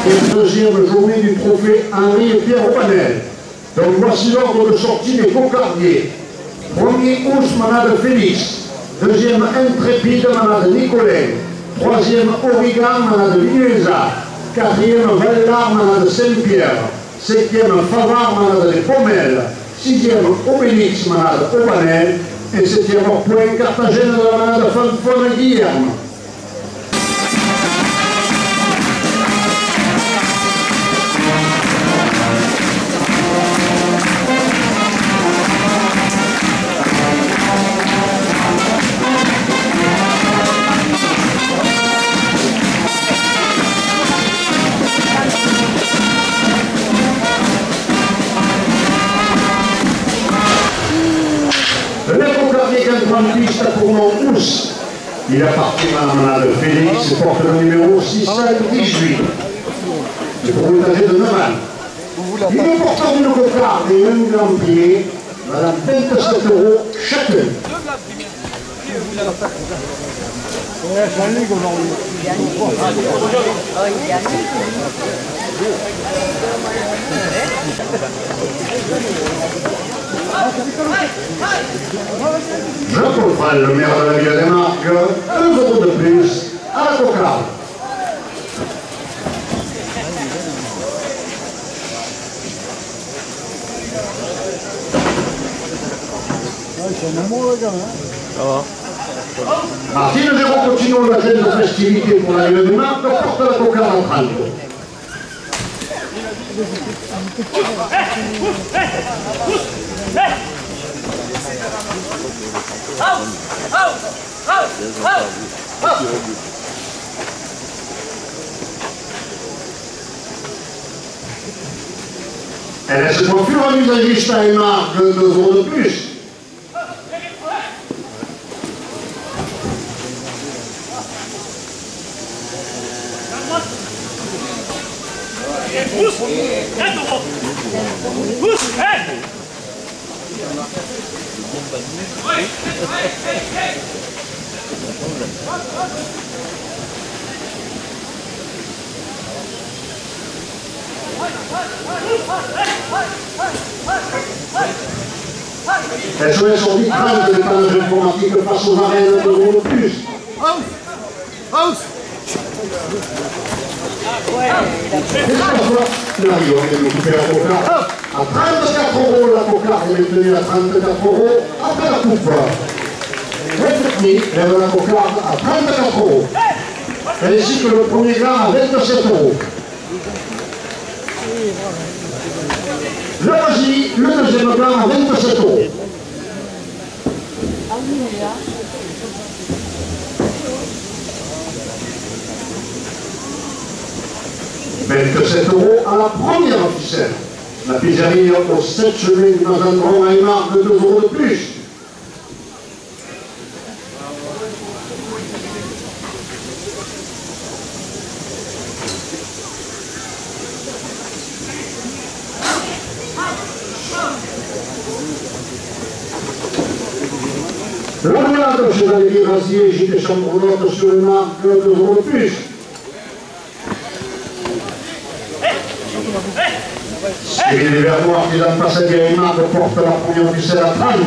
et deuxième journée du trophée Henri et Pierre Aubanel. Donc voici l'ordre de sortie des cocardiers. Premier, Ous, manade Félix. Deuxième, Intrépide, manade Nicolet. Troisième, Origan, manade Vinuesa. Quatrième, Vallar, manade Saint-Pierre. Cinquième, Favard, manade des Pommelles. Sixième, Obélix, manade Aubanel. Et septième point, Carthagène de la manade Fanfone Guillerme. Pour mon Ous. Il appartient à la manade Félix et porte le numéro 618. C'est pour une âgée de 9 ans. Il est porteur d'une cocarde et un grand pied, madame 27 € chacun. Jean-Paul Fral, le maire de la ville des Marques, 1 € de plus à la cocarde. C'est un amour, le gars, hein. Ça va. Martine Géraud continue la scène de festivité pour la ville des Marques, porte la cocarde en 30. Elle laisse pour fur et à mesure Justin et Marc 2 € de plus. Elle se laisse en vitrage de l'épanage informatique face aux arènes de 2 € de plus. Le Rio vient de couper la cocarde. À 34 € la cocarde est maintenue à 34 € après la coupe. Refletni lève la cocarde à 34 €. Ainsi que le premier gars à 27 €. Le Vas-y, le deuxième gars à 27 €. « 27 € à la première ficelle. La pizzerie au 7 chemin du Mazandron à Aymar de 2 € de plus. La roulade chez Valérie Razier, Gilles Chambrelotte sur les marques de 2 € de plus. Cyril Vernois qui dans le passé à Aymar porte la première ficelle à 30 €.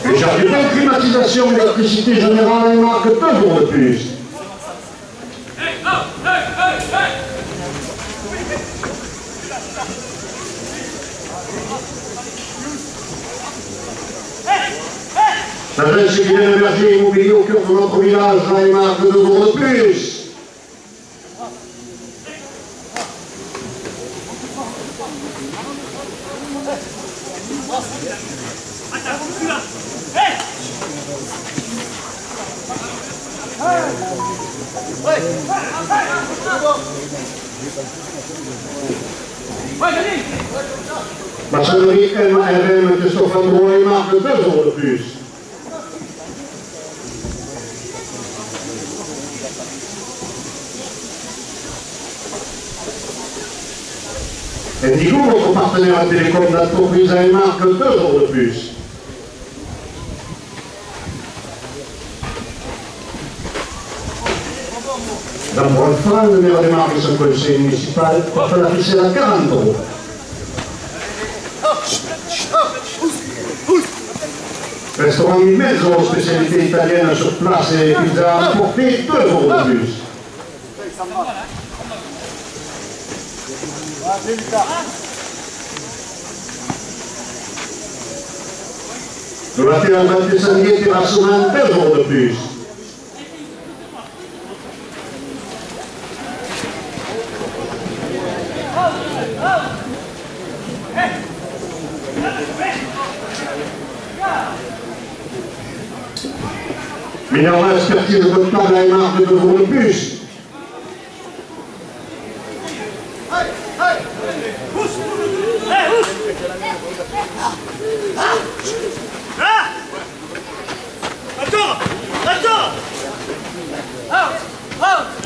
Richard Dupin, climatisation, électricité générale, Aymar 2 € de plus. Sagesse qui vient héberger immobilier au cœur de notre village, à Aymar 2 € de plus. Maçonnerie MRM Christophe Andro et Marc 2 € de plus. Indigo, votre partenaire à télécom d'entreprise à Marc 2 € de plus. Jean-Paul Franc, le maire de Marc et son conseil municipal, porte la ficelle à 40 €. Restaurant Mezzo, spécialité italienne sur place et pizza à emporter, 2 € de plus. Le latéral d'Altesanier terrassement, 2 € de plus. Mais en expertise de temps, la marque de 2 € de plus.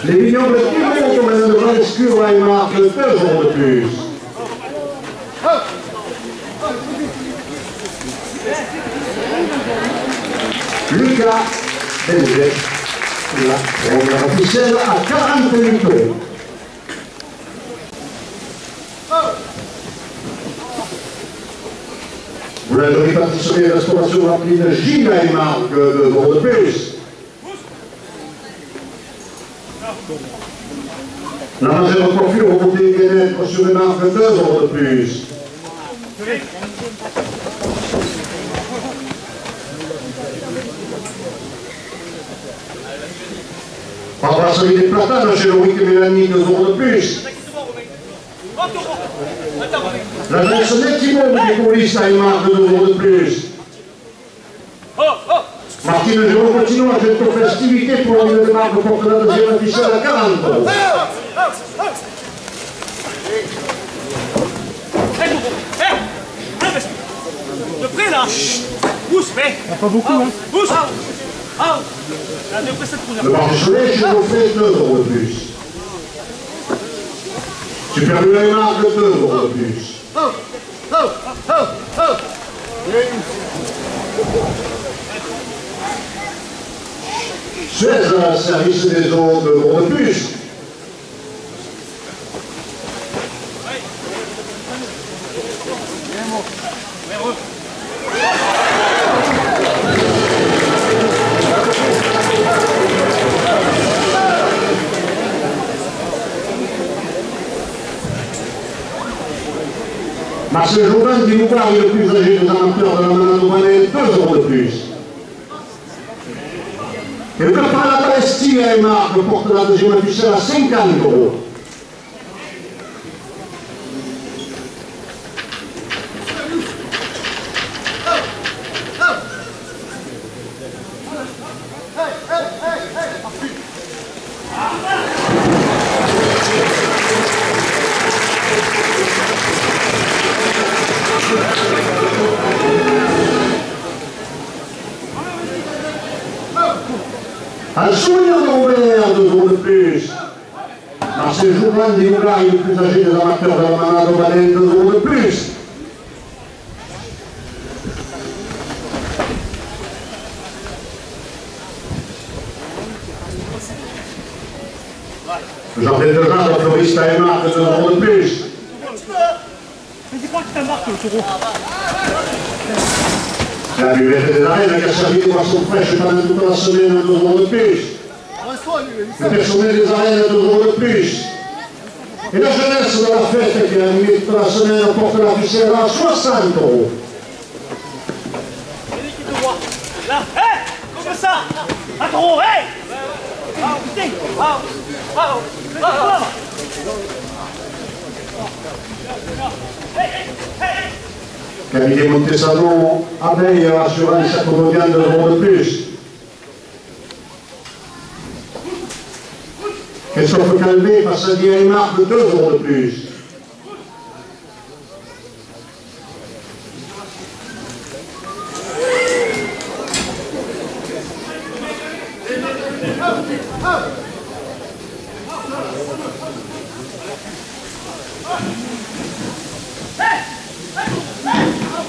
Les millions de kilos comme un devant l'escure à une marque de 2 € de plus. Lucas Belzec, la première officielle à 48 €. Boulangerie pâtisserie et restauration rapide Gilles à une marque de 2 € de plus. La majeure coiffure remontée et bien-être sur une marque de 2 € de plus. Brasserie des platanes chez Loïc et Mélanie, 2 € de plus. La Nelsonnette Immoble des coulisses à une marque de 2 € de plus. Martine Géraud continue à jeter aux festivités pour la nouvelle marque porte la deuxième officielle à 40 €. De près là. Pousse, mais. Pas beaucoup, hein. Pousse. Le marché chez Geoffrey, 2 € de plus. Super Lula marque 2 € de plus. 16 à service des eaux, 2 € de plus. Marcel Jourdain qui nous parle le plus âgé des amateurs de la manade Manette, 2 € de plus. Et le copain à la Palestine à Marc porte la deuxième officielle à 50 €. Un souvenir de Robert, 2 € de plus. Marcel Jourdain des Moulins, le plus âgé des amateurs de la manade Manette, 2 € de plus. Jardin de Jean, la floriste à Emma, 2 € de plus. Mais dis pas que t'as marqué le taureau. La buvette des arènes qui a servi de boisson fraîche pendant toute la semaine à 2 € de plus. Le personnel des arènes à 2 € de plus. Et la jeunesse de la fête qui a animé toute la semaine porte la ficelle à 60 €. Là, hé, comme ça. Un taureau, hé. Putain. Cabinet Montesano, Abeille, assurance Châteaubriand, 2 € de plus. Christophe Calvé, face à Diaymar, 2 € de plus.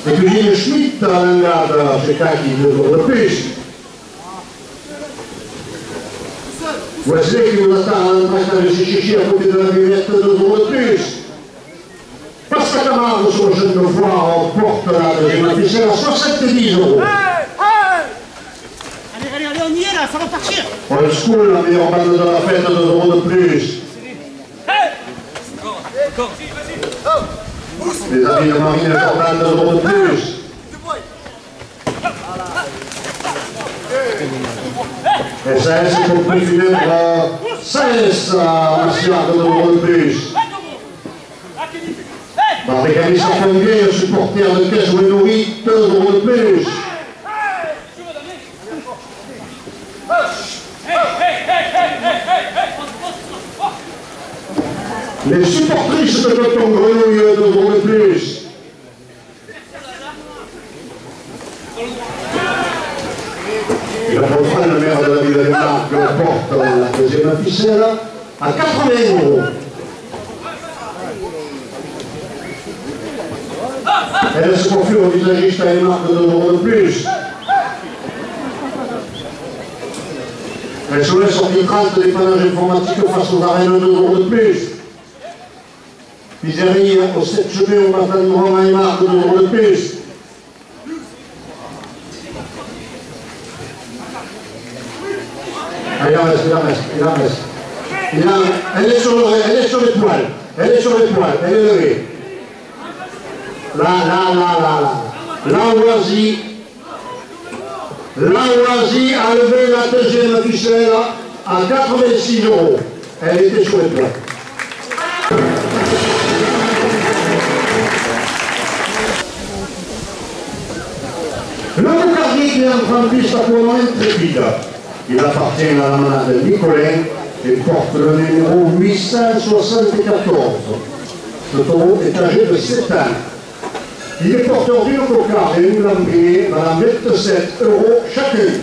Et puis Gilles Schmitt à l'Angade, chez Kaki, 2 € de plus. Wesley qui nous attend en train de se chercher à côté de la buvette 2 euros de plus. Pascal Camargo sur le jeune de foire remporte la deuxième officielle à 70 euros. Allez, on y est là, ça va partir. Old School, la meilleure bande de la fête, 2 euros de plus. Les amis de Marine Jordan, 2 euros de plus. Et ça, c'est pour le prix funèbre 16 à Massiard, 2 euros de plus. Barbecanis à Fonguet, supporter de Caisse Ouénouri, 2 euros de plus. Les supportrices de Coton Grenouille, 2 euros de plus. Et la Bonfrane, le maire de la ville de Marc, porte la deuxième officielle à 80 euros. Elle se confie au visagiste à une marque de 2 euros de plus. Elle se laisse sortir 30 des panages informatiques face aux arènes, 2 euros de plus. Pizzerie au 7 cheveux au matin de Grand à une marque de 2 euros de plus. Il en reste. Elle est sur les poils. Elle est levée. Là, Oasis a levé la deuxième officielle à 86 euros. Elle était sur les poils. Le Boucardier qui est en train de piste à Poinon Intrépide. Il appartient à la manade Nicolin et porte le numéro 874. Ce taureau est âgé de 7 ans. Il est porteur d'une cocarde et une lambrier à 27 euros chacune.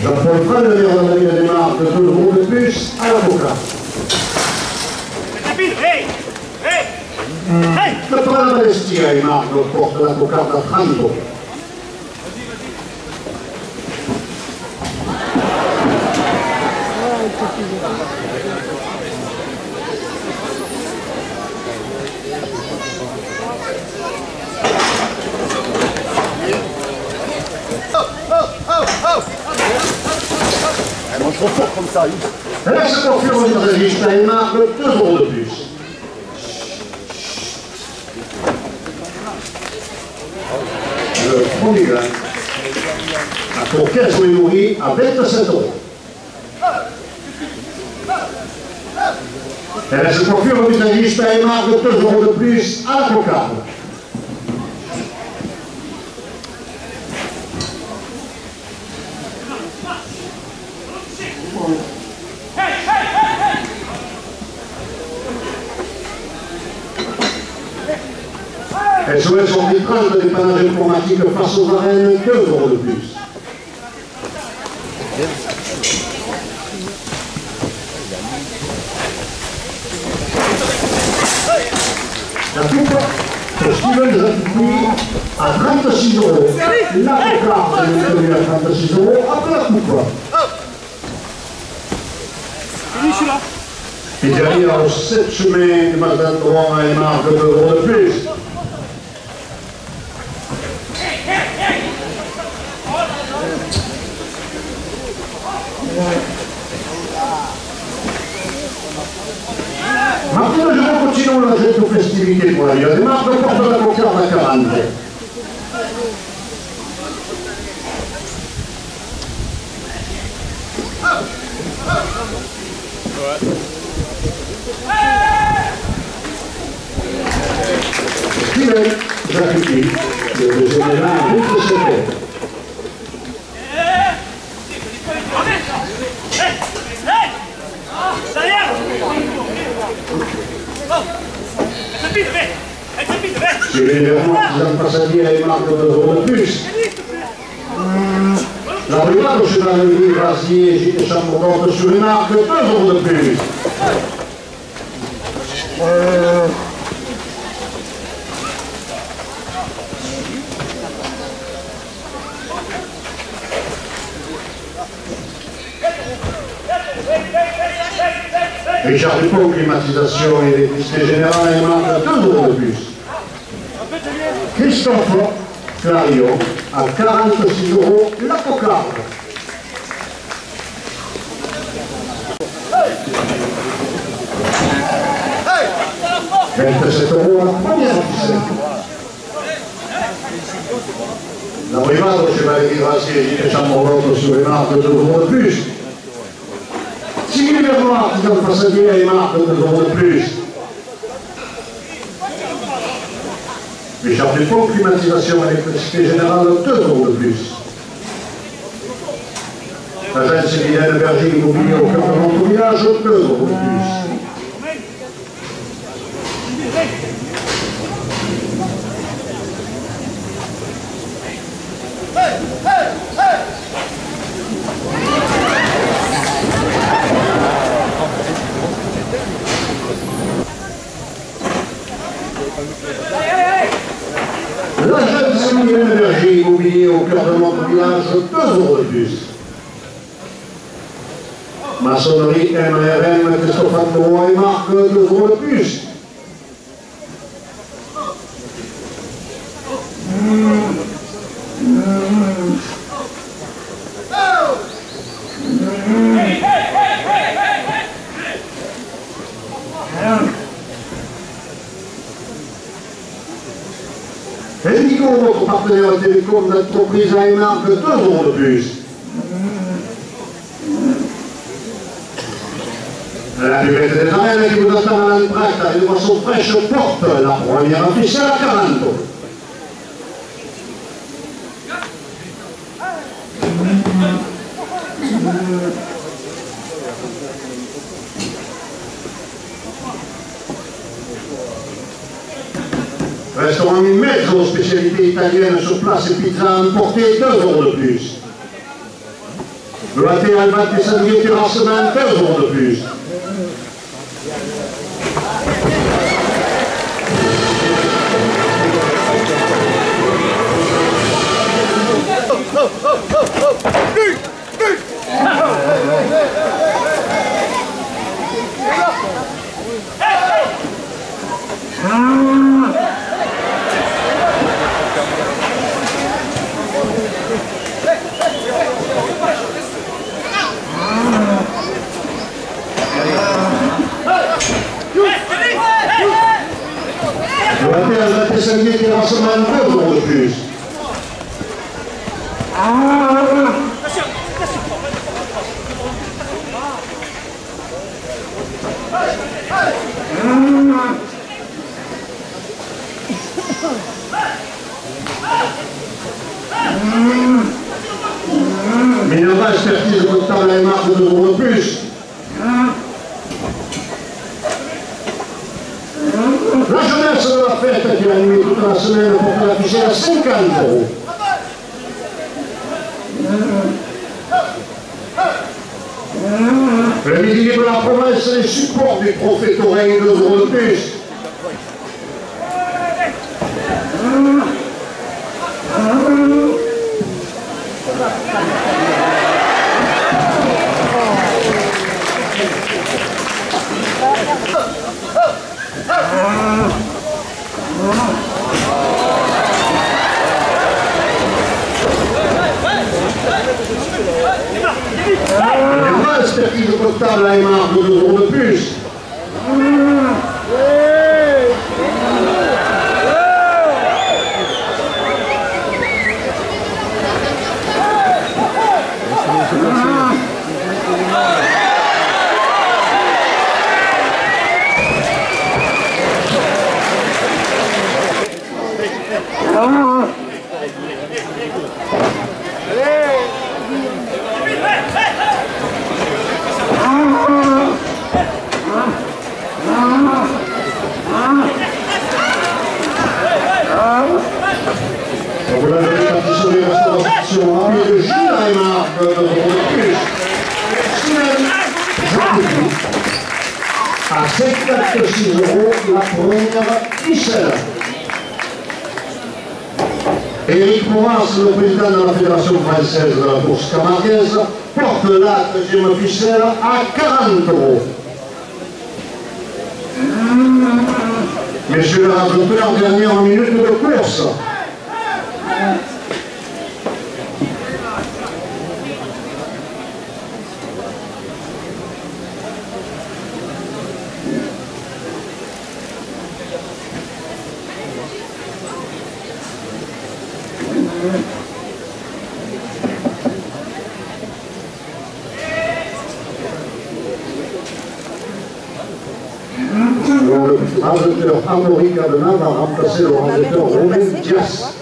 Jean-Paul Fran, le meilleur ami de démarre de 2 euros de plus à la cocarde. Le prend la Balestia et marque le porte la cocarde à 30 euros. Elle mange trop fort comme ça, Elle se confirme au visagiste et marque 2 euros de plus. Le premier grain à pour 15 Ouénouri à 27 euros. Elle se confirme au visagiste et marque 2 euros de plus à la cocarde. Elle souhaite son vitrage de dépannage informatique face aux arènes, 2 euros de plus. La coupe pour Steven de Zatupi à 36 euros. La cocarde est maintenue à 36 euros après la coupe. Et derrière, 7 chemins de Mazdan droit et marque 2 euros de plus. Maintenant, je vais continuer la jette aux festivités pour la vie. Les marques portent la cocarde à 40. Steven Zatupi, le deuxième élan à 27 euros. Sur les verrons, Jean Passadier a une marque de 2 euros de plus. La brigade au chevalier Grasier et Gilles Chambordante sur une marque de 2 euros de plus. Richard Dupont, climatisation et électricité générale, il marque 2 euros de plus. Christophe Clarion à 46 euros la cocarde. 27 euros la première ficelle. La private Chevalier Gracier et Chambre sur les marques de 2 euros de plus. 6 000 verroirs qui donnent façadier à les marques de 2 euros de plus. Richard Dupont, climatisation électricité générale, 2 euros de plus. Agence Vilaine Berger Immobilier au cœur de notre village, 2 euros de plus. L'agence Vilaine Berger Immobilier au cœur de notre village, 2 euros de plus. Maçonnerie MRM, Christophe Andreau et Marc, 2 euros de plus. Indigo, notre partenaire télécom d'entreprise à marque, 2 euros de plus. La buvette des arènes qui vous attend à l'entracte avec des boissons fraîches porte la première officielle à 40. Restaurant Mezzo, spécialité italienne sur place et pizza emportée, 2 euros de plus. Le latte Albat et Sandrier terrassement, 2 euros de plus. Le latte Sandrier terrassement, 2 euros de plus. Minerva expertise comptable et marque, 2 euros de plus. La jeunesse de la fête qui a animé toute la semaine pour la ficelle à 50 euros. Le midi de la province, les supports du prophète oreille, 2 euros de plus. La expertise comptable à marque, 2 euros de plus. Voilà le répartition des restaurations rapide de Gilles Aymar, 2 euros de plus. Semaine, Jean-Pierre, à 56 euros la première ficelle. Éric Maurras, le président de la Fédération française de la bourse camarguaise, porte la 3e ficelle à 40 euros. Messieurs les rajouteurs, dernière minute de course. Le rajoteur Amaury Cadena va remplacer le rajoteur Romain Dias.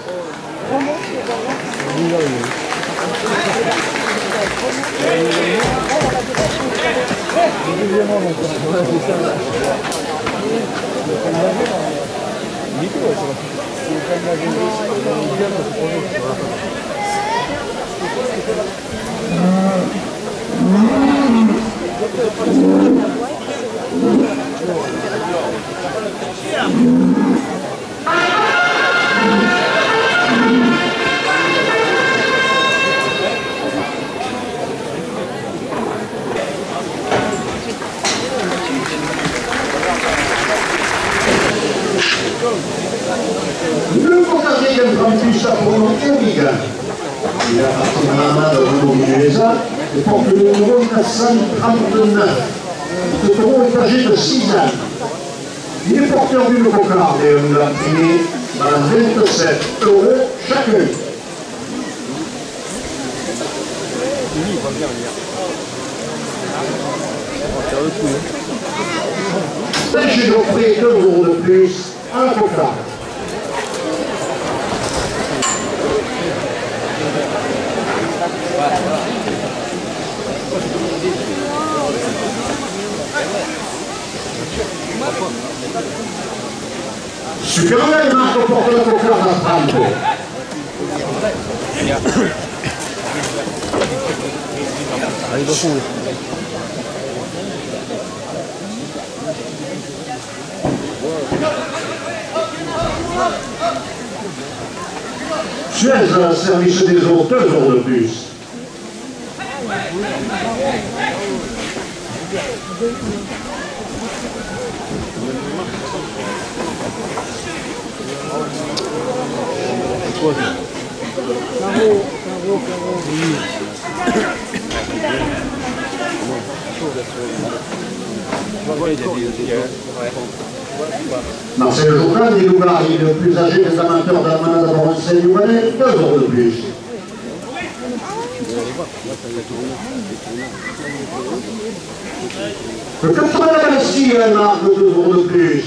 Le cocardier d'un grand plus à pronom Eriga. Il appartient à la main de Renaud Mugueza et porte le numéro 939. Ce taureau est âgé de 6 ans. Il est porteur d'une cocarde et on l'a payé à 27 € chacun. J'ai offert 2 € de plus à la cocarde. Superman marque porte la cocarde à 30 €. Suez à service des autres, 2 € de plus. Marcel Jourdain, des Lougari, le plus âgé des amateurs de la manade à Bordeaux, 2 € de plus. Le 86 marque 2 € de plus.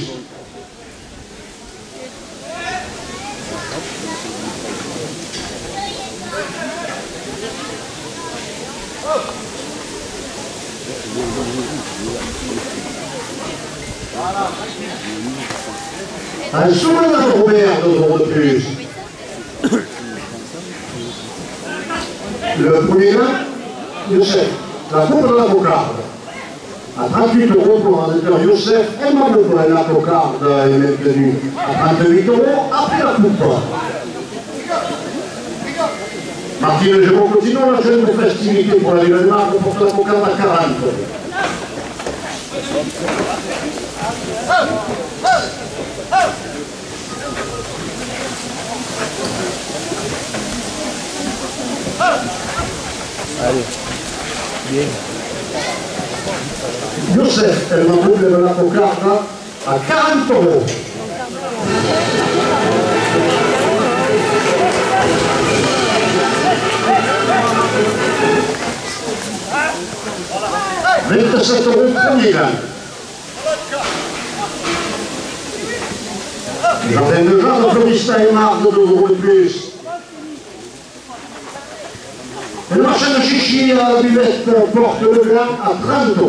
Un sourire de Robert, 2 € de plus. Le premier là, Youssef, la coupe de la cocarde. À 38 € pour un éditeur Youssef, et Mamou pour la cocarde est maintenue à 38 € après la coupe. Martine Géraud, continuons la chaîne de festivité pour la Ville de Marque pour la cocarde à 40 €. Allez, bien. Youssef, elle m'a doublé de la cocarde à 40 €. « 27 € premier gain. Jardin de Jean, Floristin et Marc de 2 € de plus. Et le marché de Chichi à la buvette porte le gain à 30 €.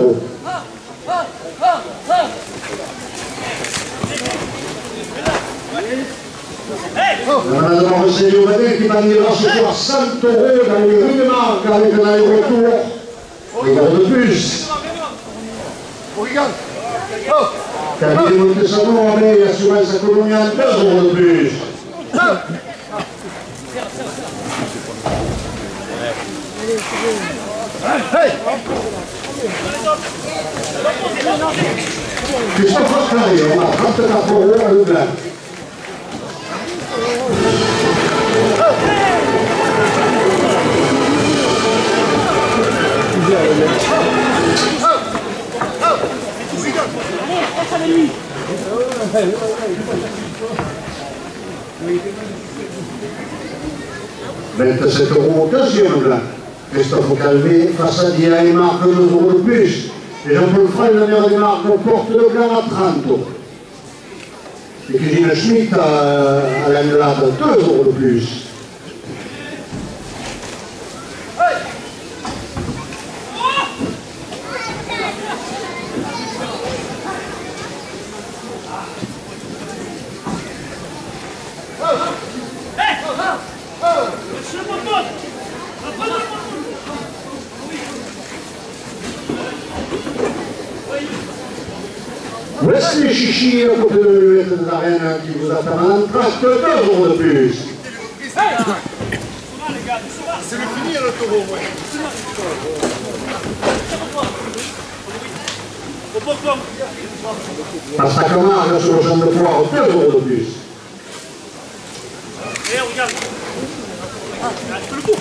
Madame Marcel Jourdain qui gagnera ce soir 100 € dans les rues de Marc avec un aller-retour. 2 € de plus. Camille Montesano avait assuré sa colonie à 2 € de plus. Christophe Carré, on a 34 € à Leclerc. €27 au deuxième blanc. Christophe Calvé face à Dia et marque 2 € de plus. Et Jean-Paul Frey, la meilleure des marques, porte le blanc à 30 €. Et Kevin Schmitt à la Melade 2 € de plus. Wesley Chichi, à côté de l'UET de l'Arène, qui vous attend en trace de 2 € de plus. C'est le finir le taureau, ouais. Passe à Camargue sur le champ de poire, 2 € de plus. Et regarde. Le coup.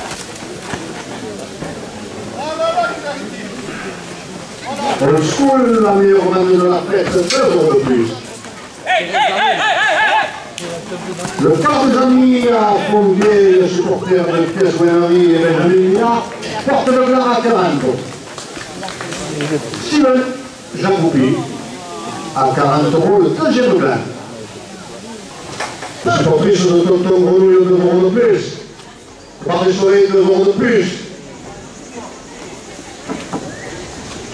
Old School, la meilleure manne de la fête, 2 € de plus. Le Partisani à Fondier, le supporter de Pièce Ouénari et Benjamin Milla, porte le blanc à 40 €. Simon Jean Goupi, à 40 € le deuxième blanc. La supportrice de Tonton Grenouille, 2 € de plus. Bar du Soleil, 2 € de plus.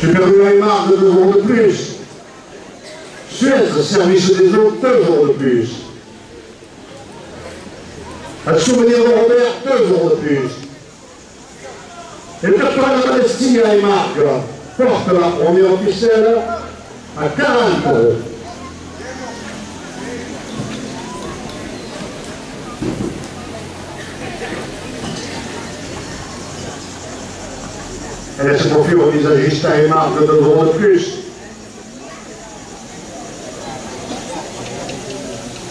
Super Aymar, 2 € de plus. Suez, service des eaux, 2 € de plus. Un souvenir de Robert, 2 € de plus. Et le capitaine de Palestine à Aymar porte la première officielle à 40 €. Elle se confie au visagiste à Aymar de 2 € de plus.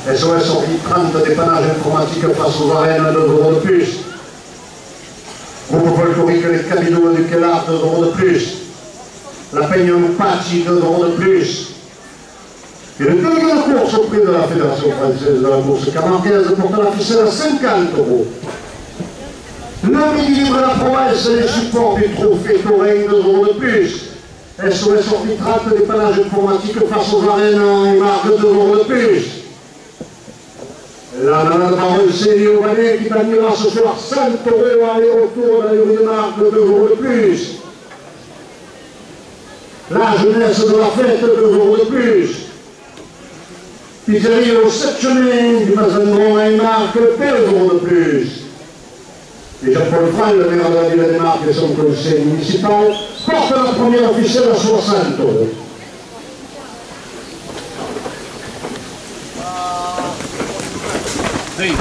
SOS sorti 30 dépannage informatique face aux arènes, 2 € de plus. Groupe folklorique Les Cabinous du Kellar, 2 € de plus. La Peigne Pachi, 2 € de plus. Et le délégué de course auprès de la Fédération française de la course camarguaise porte la ficelle à 50 €. Le midi libre de la province, les supports du trophée Taurin, 2 € de plus. SOS sorti 30 dépannage informatique face aux arènes et marque 2 € de plus. La nana de Maroncé Liovanais qui gagnera ce soir 100 € aller-retour dans les rues de marque, 2 € de plus. La jeunesse de la fête, 2 € de plus. Pizzeria au 7 chemins du Mazandron à une marque, 2 € de plus. Et Jean-Paul Frey, le maire de la ville des Marques et son conseil municipal, porte la première officielle à 60 €. Hey,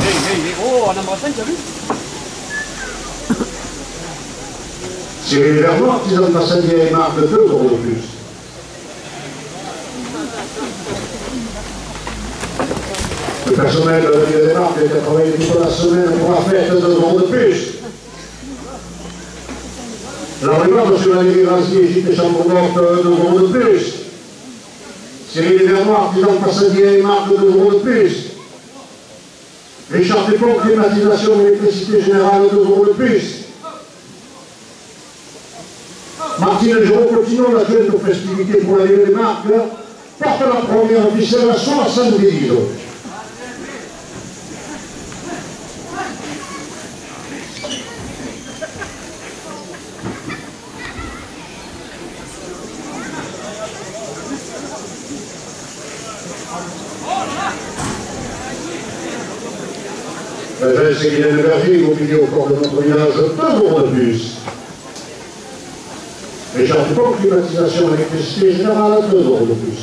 oh, on embrasse, t'as vu? Cyril Vernois, artisan de Massadier et marque, 2 € de plus. Le personnel de la ville des Marques qui a travaillé toute la semaine pour la fête, 2 € de plus. La brigade sur la ligne Razier, Gite Chambre-Morte, 2 € de plus. Cyril Vernois, artisan de Massadier et marque, 2 € de plus. Richard Dupont, climatisation d'électricité générale, 2 € de plus. Martine Géraud-Cotinon, la jeune aux festivités pour la ville des Marques, porte la première officielle à 70 €. C'est qu'il y a une bergerie immobilier au corps de notre village, 2 € de plus. Richard Dupont, climatisation électricité générale, 2 € de plus.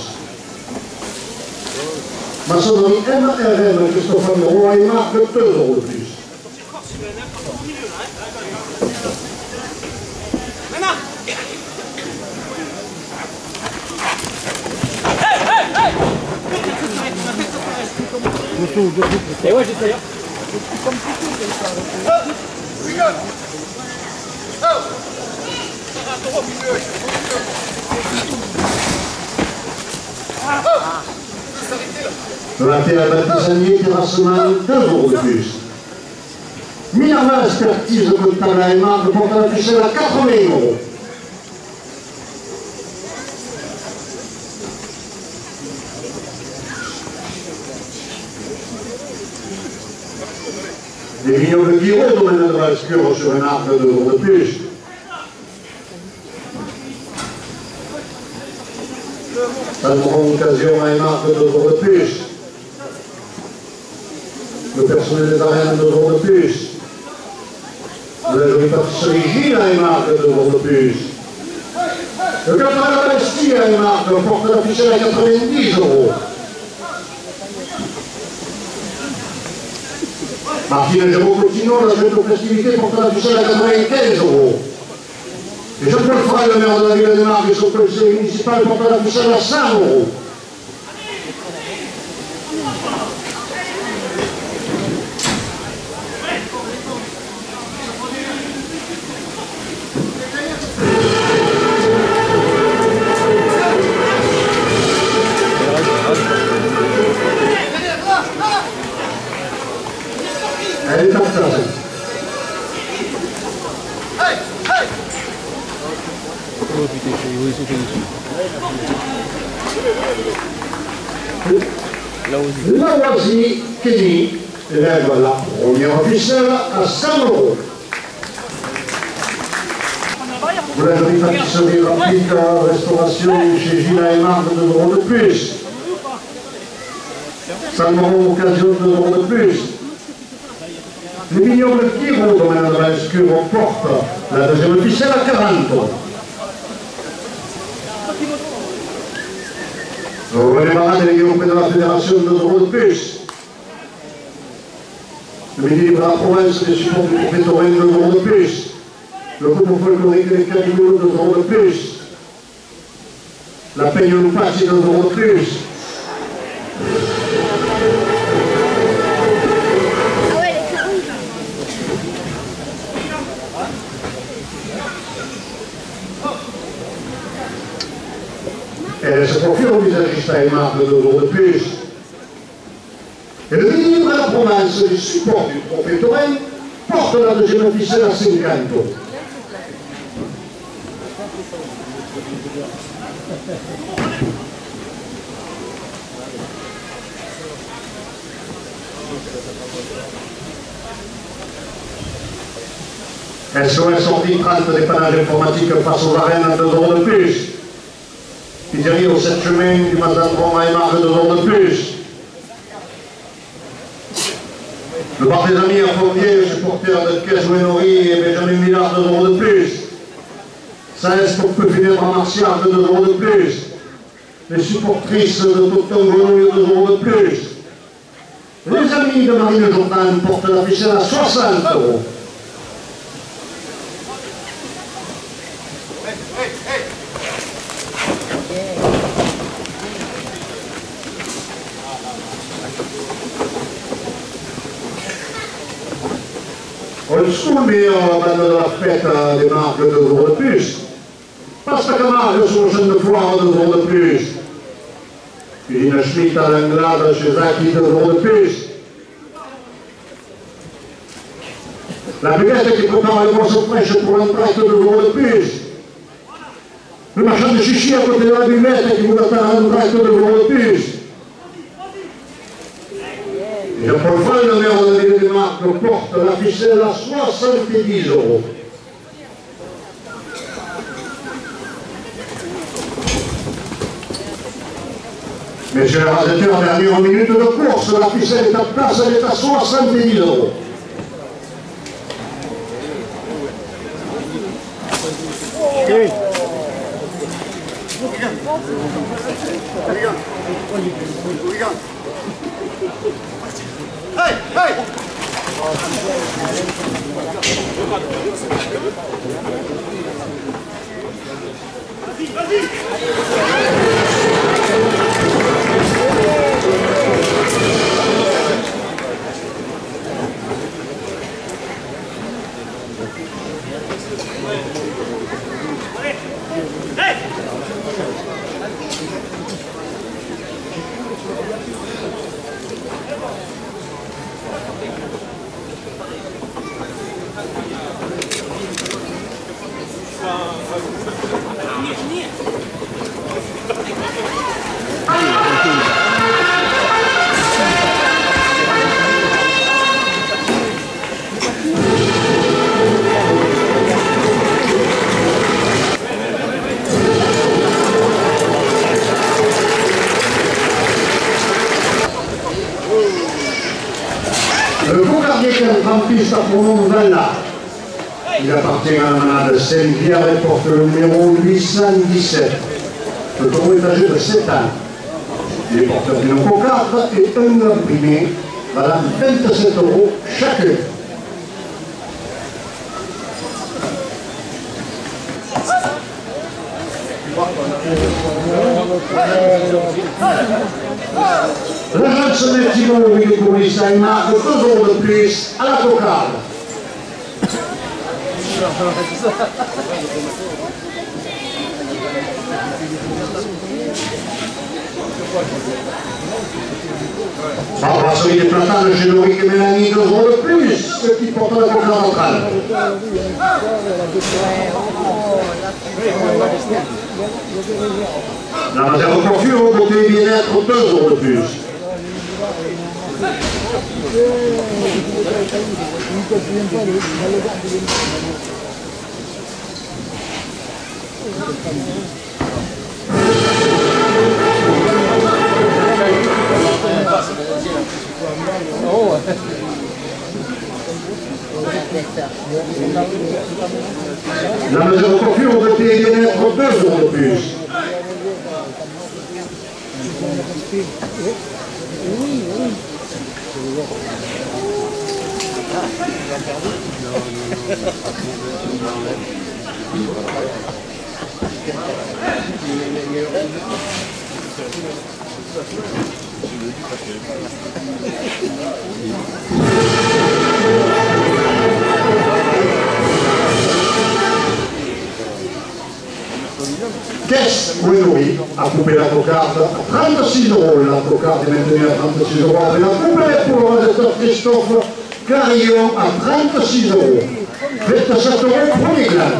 Maçonnerie MRM, Christophe Roy et marque, 2 € de plus. Et ouais, j'essaie. L'intérêt baptisanier terrassement 2 € de plus. Minerva expertise de comptable à Aymar de porte la ficelle à 80 €. Des millions de guirots domaine de Valscure sur un arc de 2 € de plus. Ça nous rend occasion à Aymar de 2 € de plus. Le personnel des arènes de 2 € de plus. La jolie pâtisserie Gilles à Aymar de 2 € de plus. Le canton de la Bastille à Aymar porte la ficelle à 90 €. Martine Géraud Coutinho, la jeune festivité porte la ficelle à 95 €. Et Jean-Paul Frey, le maire de la ville de Margues, et son conseiller municipal porte la ficelle à 100 €. Elle est partagée. La Voisie Kenny lève la première ficelle à 100 €. Boulangerie pâtisserie rapide, restauration chez Gilles Aymar de 2 € de plus. Saint-Laurent occasion de 2 € de plus. Les millions de Kiro domaine de Valscure porte la deuxième ficelle à 40 €. René Marat délégué auprès de la fédération de 2 € de plus. Le midi libre à la province des supports du trophée taurin 2 € de plus. Le groupe folklorique des Cabillots 2 € de plus. La Peigne Loupassi 2 € de plus. Elle se profile au visagiste à Aymar de 2 € de plus. Et le midi à la province du support du trophée taurin porte la deuxième ficelle à 50 €. SOS sortie 30 dépannage informatique face aux arènes à 2 € de plus. Pizzerie au 7 chemin du Mazatron à Aymar de 2 € de plus. Le bar des amis à Fondier, supporter de Caisse Wenori et Benjamin Millard 2 € de plus. Saez pour peu funèbre à Martial de 2 € de plus. Les supportrices de Toton Grenouille 2 € de plus. Les amis de Marine Jourdain portent la ficelle à 60 €. Old School, meilleur bande de la fête des marques de 2 € de plus. Pasta Camargue sur le chaîne de foire 2 € de plus. Cuisine Schmitt à l'Anglade chez Zaki 2 € de plus. La buguette qui prépare les boissons fraîches pour l'entracte 2 € de plus. Le marchand de chichi à côté de la buvette qui vous attend à l'entracte 2 € de plus. Jean-Paul Frey, le maire de la ville de Margues, porte la ficelle à 70 €. Messieurs les rasateurs, dernière minute de course, la ficelle est à place, elle est à 70 €. Okay. Hey, hey! Vas-y, vas-y! Hey! Le cocardier qui est en piste à Provence-Valla. Il appartient à la manade Saint-Pierre et porte le numéro 817. Le taureau est âgé de 7 ans. Il est porteur d'une cocarde et un imprimé, valable 27 € chacun. L'agence Mexico qui commissa in marque 2 € de plus à la cocarde. Brasserie des platanes chez Loïc et Mélanie, 2 € de plus, ce qui porte la cocarde centrale. La réserve coiffure, beauté et bien-être, 2 € de plus. La mesure de coiffure, beauté et bien-être, 2 € de plus. Caisse Gouenoui a coupé la cocarde à 36 €. La cocarde est maintenue à 36 €. Et la coupée pour le réalisateur Christophe Carillon à 36 €. 27 € premier gland.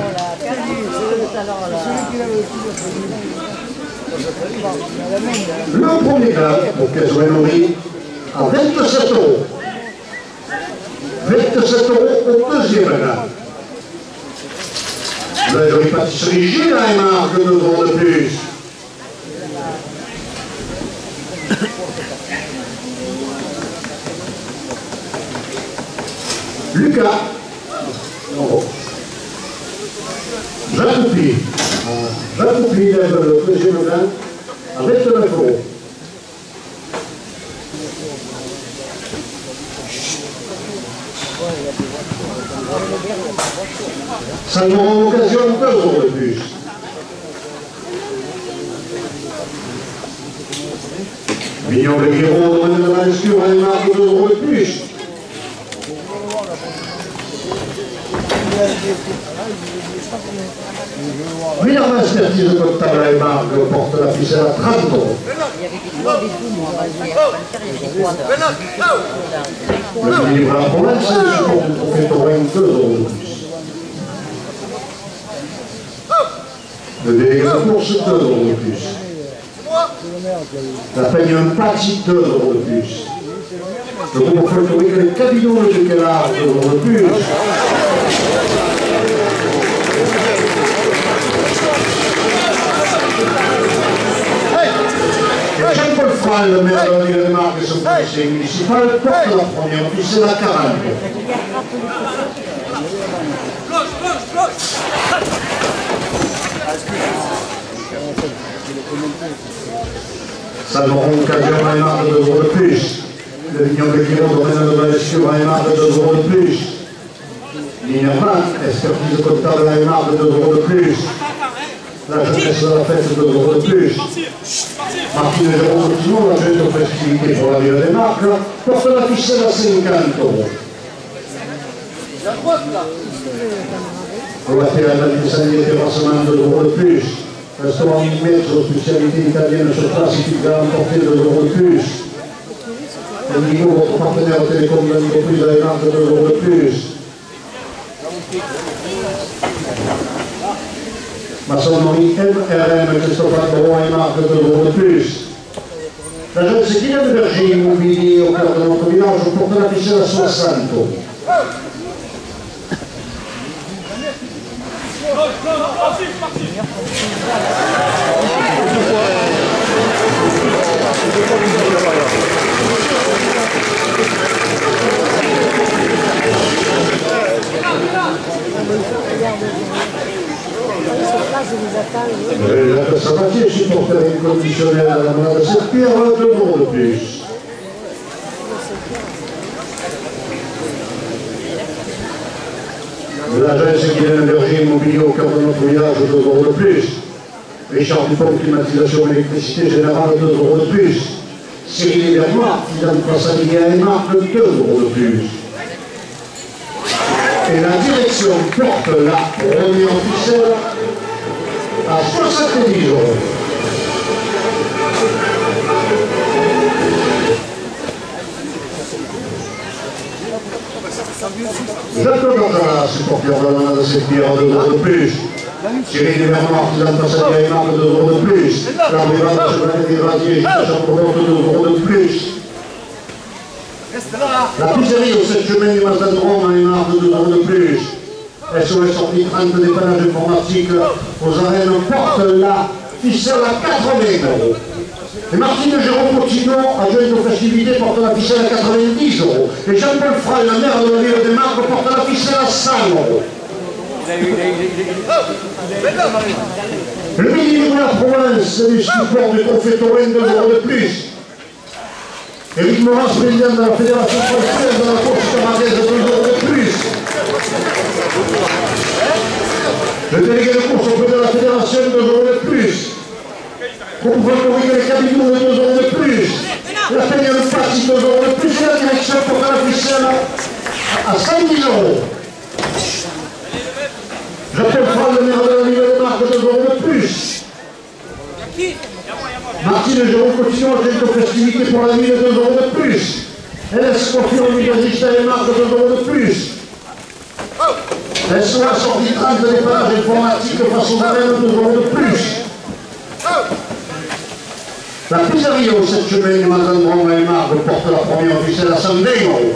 Le premier gland pour Caisse Gouenoui à 27 €. 27 € au deuxième gland. La jolie pâtisserie Gilles a une marque de 2 € de plus. Lucas. Oh. Jacoupi. Jacoupi lève le deuxième gland à 29 €. Salmon occasion 2 € de plus. Mignon de Guiraud, domaine de la Lescure, a une marque de 2 € de plus. Minerva expertise de Côte-Table à une marque porte la ficelle à 30 €. Le livre à la province et le support du trophée taurin 2 € de plus. Le délégué de course 2 € de plus. La peigne un pachi 2 € de plus. Le groupe folklorique les cabinons de Kellar 2 € de plus. Et Jean-Paul Fral, le maire de la ville de Marque et son conseiller municipal, porte la première ficelle à 40 €. Salmon occasion a une marque de 2 € de plus. Le Vignon de Guiraud, domaine de la Lescure a une marque de 2 € de plus. Minerva, expertise de Côte-Table a une marque de 2 € de plus. La jeunesse de la fête 2 € de plus. Martine et Jérôme Timon, la jeune de festivité pour la ville des Marques, porte la ficelle à 50 €. La droite là. Combattere la Pisani Terrassamento d'euro de plus. Restaurant 1000 mètres, spécialité italienne sur place, qui va emporter de l'euro de plus. Enrico, votre partenaire au télécom de l'entreprise, a une marque de 2 euros de plus. Maçonnerie MRM, Christophe Albron, a une marque de 2 euros de plus. L'agence Kylian Berger Immobilier au cœur de notre village porte la ficelle à 60. La Sabatier supporter inconditionnel à la main de cette pierre, 2 euros de plus. L'agence Kylian Berger Immobilier au cœur de notre village, 2 euros de plus. Richard Dupont, climatisation électricité générale, 2 euros de plus. Cyril Vermart, Fidel Passaligna et Marc, 2 euros de plus. Et la direction porte la première officielle à 70 euros. Jacques Danjala, supporter de la Septière, 2 euros de plus. Cyril Vermart, Fidel Passaligna et Marc, 2 euros de plus. La brigade Chevalet des Radiers, Gilles Champorte, 2 euros de plus. La pizzerie au 7 chemin du Mazandron a une marque de 2 euros de plus. SOS sortie 30 dépannage informatique aux arènes porte la ficelle à 80 euros. Et Martine Jérôme Cotino, adjointe aux festivités, porte la ficelle à 90 euros. Et Jean-Paul Frey, la maire de la ville des Marques, porte la ficelle à 100 euros. Le midi de la province, c'est du support du trophée Taurin, 2 euros de plus. Éric Moras, président de la Fédération française de la course camargaise, 2 euros de plus. Le délégué de course auprès de la Fédération, 2 euros de plus. Pour favoriser les cabinets, 2 euros de plus. La peine de passe, 2 euros de plus. Et la direction pour la ficelle à 5000 euros. J'appelle Franck, le maire de la ville de Marque, 2 euros de plus. Martine Jérôme Cotillon, agent aux festivités pour la ville, 2 euros de plus. LS confirme l'usagiste et Marque, 2 euros de plus. SOA sortie 30 de dépannage informatique face aux arènes, 2 euros de plus. La pizzerie au 7 chemin du Mazandron et Marque porte la première officielle à 120 euros.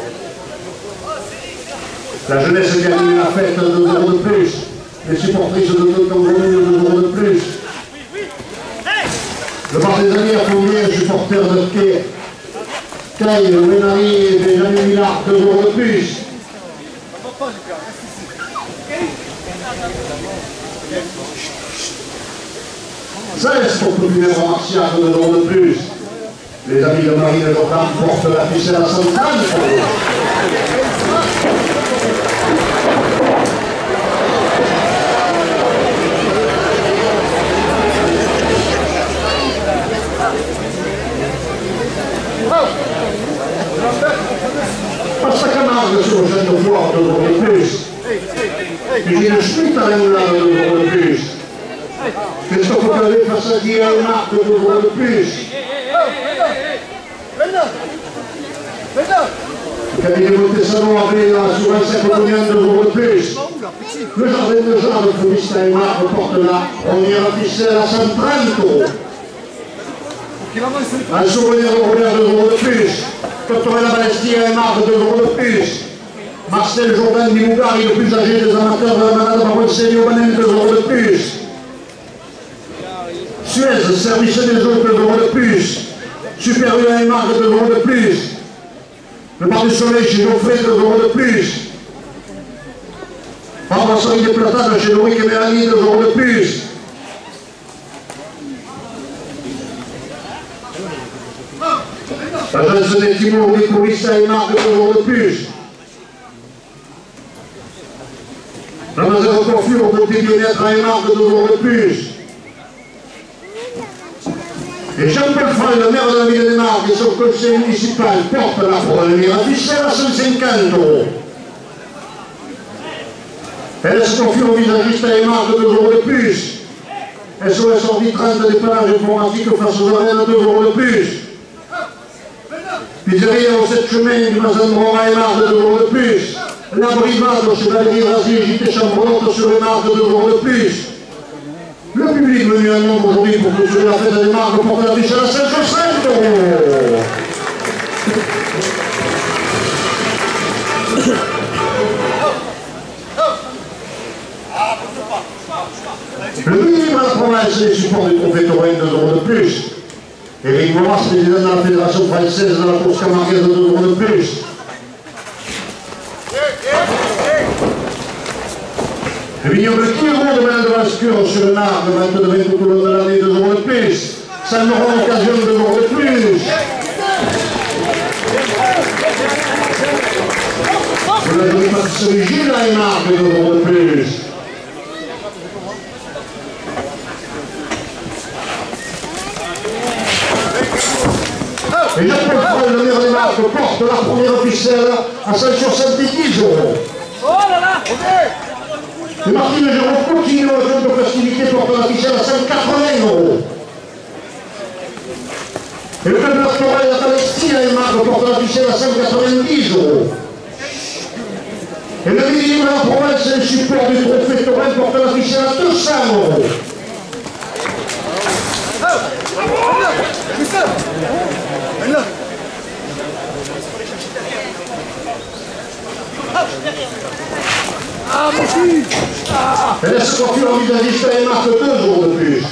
La jeunesse gagne la fête, 2 euros de plus. Les supportrices de Tonton 2 euros de plus. Le bar des amis à Fournier, supporter de Quai, Caille, Ménari et Benjamin Millard, 2 euros de plus. Céleste pour le numéro martial, 2 euros de plus. Les amis de Marine Jordan portent la ficelle à 130 euros. Pasta Camargue sur le chêne de foire, 2 euros de plus. Eugène Schmitt à l'Angoula, 2 euros de plus. Christophe Calvé face à Guy Almar, 2 euros de plus. Camille Montesano avait sur un sac combien, 2 euros de plus. Le jardin de Jean de Félix Almar porte la première ficelle à 130 euros. Un souvenir de Robert, 2 euros de plus. Tortorella Balestia et Marc, 2 euros de plus. Marcel Jourdain Dimougari, le plus âgé des amateurs de la manade Baroncelli au Banen, 2 euros de plus. Suez, service des autres, 2 euros de plus. Supérieur et Marc, 2 euros de plus. Le bar du soleil chez Geoffrey, 2 euros de plus. Brasserie des Platanes chez Loïc et Mélanie, 2 euros de plus. L'agence des Timor, des Courissa et Marc, 2 euros de plus. La Mazère Coiffure, côté bien-être à Marc, 2 euros de plus. Et Jean-Paul Frey, le maire de la ville des Marques et son conseil municipal porte la première ficelle à 150 euros. Elle se confie au visagiste à Aymar de 2 jours de plus. SOS en vitraine de dépannage informatique face aux arènes 2 jours de plus. Pizzeria au 7 chemin du Mazan à Aymar de 2 jours de plus. La brivade au Chevalier Rasier JT Chambrotte sur Aymar de 2 jours de plus. Le public venu à nombre aujourd'hui pour clôturer la fête à Aymar porte la biche à la salle Josette. Le minimum à la province et les supports du trophée taurin 2 jours de plus. Éric Moras, président de la Fédération française de la course camarguaise de 2 jours de plus. Le vignoble Kiro de Main de Vascure sur le Nard, le 22 tout au long de l'année 2 jours de plus. Saint-Laurent Occasion 2 jours de plus. Pour la jolie pâtisserie Gilles Aymar 2 jours de plus. Et Jean-Paul Freud, le maire des Marques, porte la première officielle à 570 €. Oh là là! Et Martine Jérôme continue au jeu de festivité porte l'officielle à 180 €. Et le club de la Torelle à Palestine à Aymar porte l'officielle à 190 €. Et le minimum de la province et le support du trophée Torelle porte l'officielle à 200 €. Elle se confie en visagiste à Aymar 2 jours de plus.